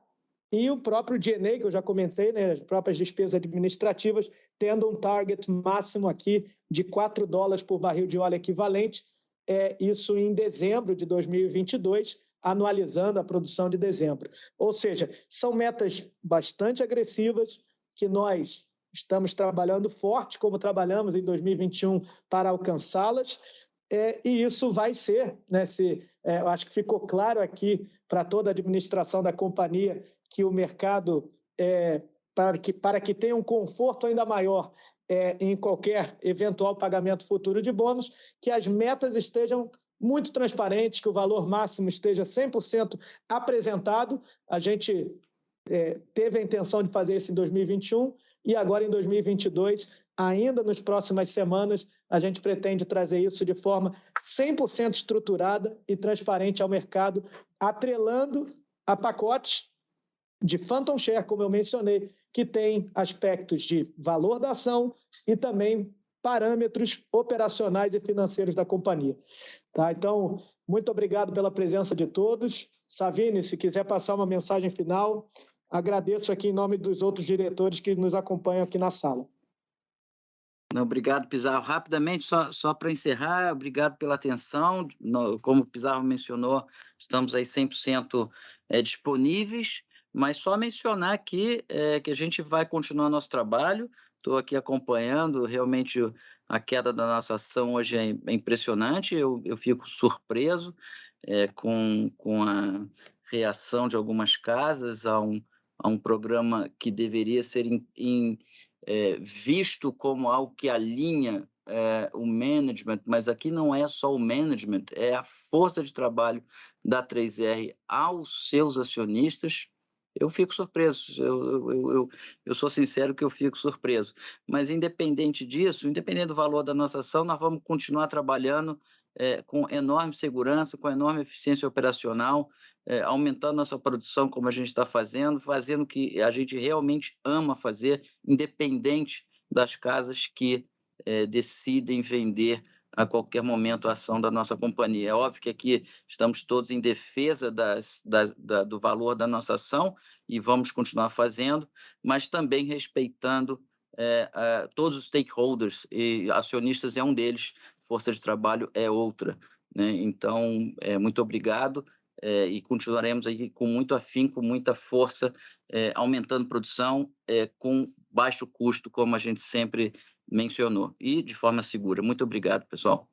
e o próprio G&A, que eu já comentei, né, as próprias despesas administrativas, tendo um target máximo aqui de $4 por barril de óleo equivalente, isso em dezembro de 2022, anualizando a produção de dezembro. Ou seja, são metas bastante agressivas que nós estamos trabalhando forte, como trabalhamos em 2021, para alcançá-las, e isso vai ser, né, eu acho que ficou claro aqui para toda a administração da companhia que o mercado, para que tenha um conforto ainda maior em qualquer eventual pagamento futuro de bônus, que as metas estejam muito transparentes, que o valor máximo esteja 100% apresentado. A gente teve a intenção de fazer isso em 2021 e agora em 2022, ainda nas próximas semanas, a gente pretende trazer isso de forma 100% estruturada e transparente ao mercado, atrelando a pacotes de Phantom Share, como eu mencionei, que tem aspectos de valor da ação e também parâmetros operacionais e financeiros da companhia. Tá? Então, muito obrigado pela presença de todos. Savini, se quiser passar uma mensagem final, agradeço aqui em nome dos outros diretores que nos acompanham aqui na sala. Não, obrigado, Pizarro. Rapidamente, só para encerrar, obrigado pela atenção. Como o Pizarro mencionou, estamos aí 100% disponíveis, mas só mencionar aqui que a gente vai continuar nosso trabalho. Estou aqui acompanhando, realmente a queda da nossa ação hoje é impressionante, eu fico surpreso com a reação de algumas casas a um programa que deveria ser visto como algo que alinha o management, mas aqui não é só o management, é a força de trabalho da 3R aos seus acionistas. Eu fico surpreso, eu sou sincero que eu fico surpreso, mas independente disso, independente do valor da nossa ação, nós vamos continuar trabalhando com enorme segurança, com enorme eficiência operacional, aumentando nossa produção como a gente está fazendo o que a gente realmente ama fazer, independente das casas que decidem vender a qualquer momento a ação da nossa companhia. É óbvio que aqui estamos todos em defesa do valor da nossa ação e vamos continuar fazendo, mas também respeitando todos os stakeholders, e acionistas é um deles, força de trabalho é outra, né? Então, muito obrigado e continuaremos aí com muito afinco, com muita força, aumentando produção com baixo custo, como a gente sempre mencionou, e de forma segura. Muito obrigado, pessoal.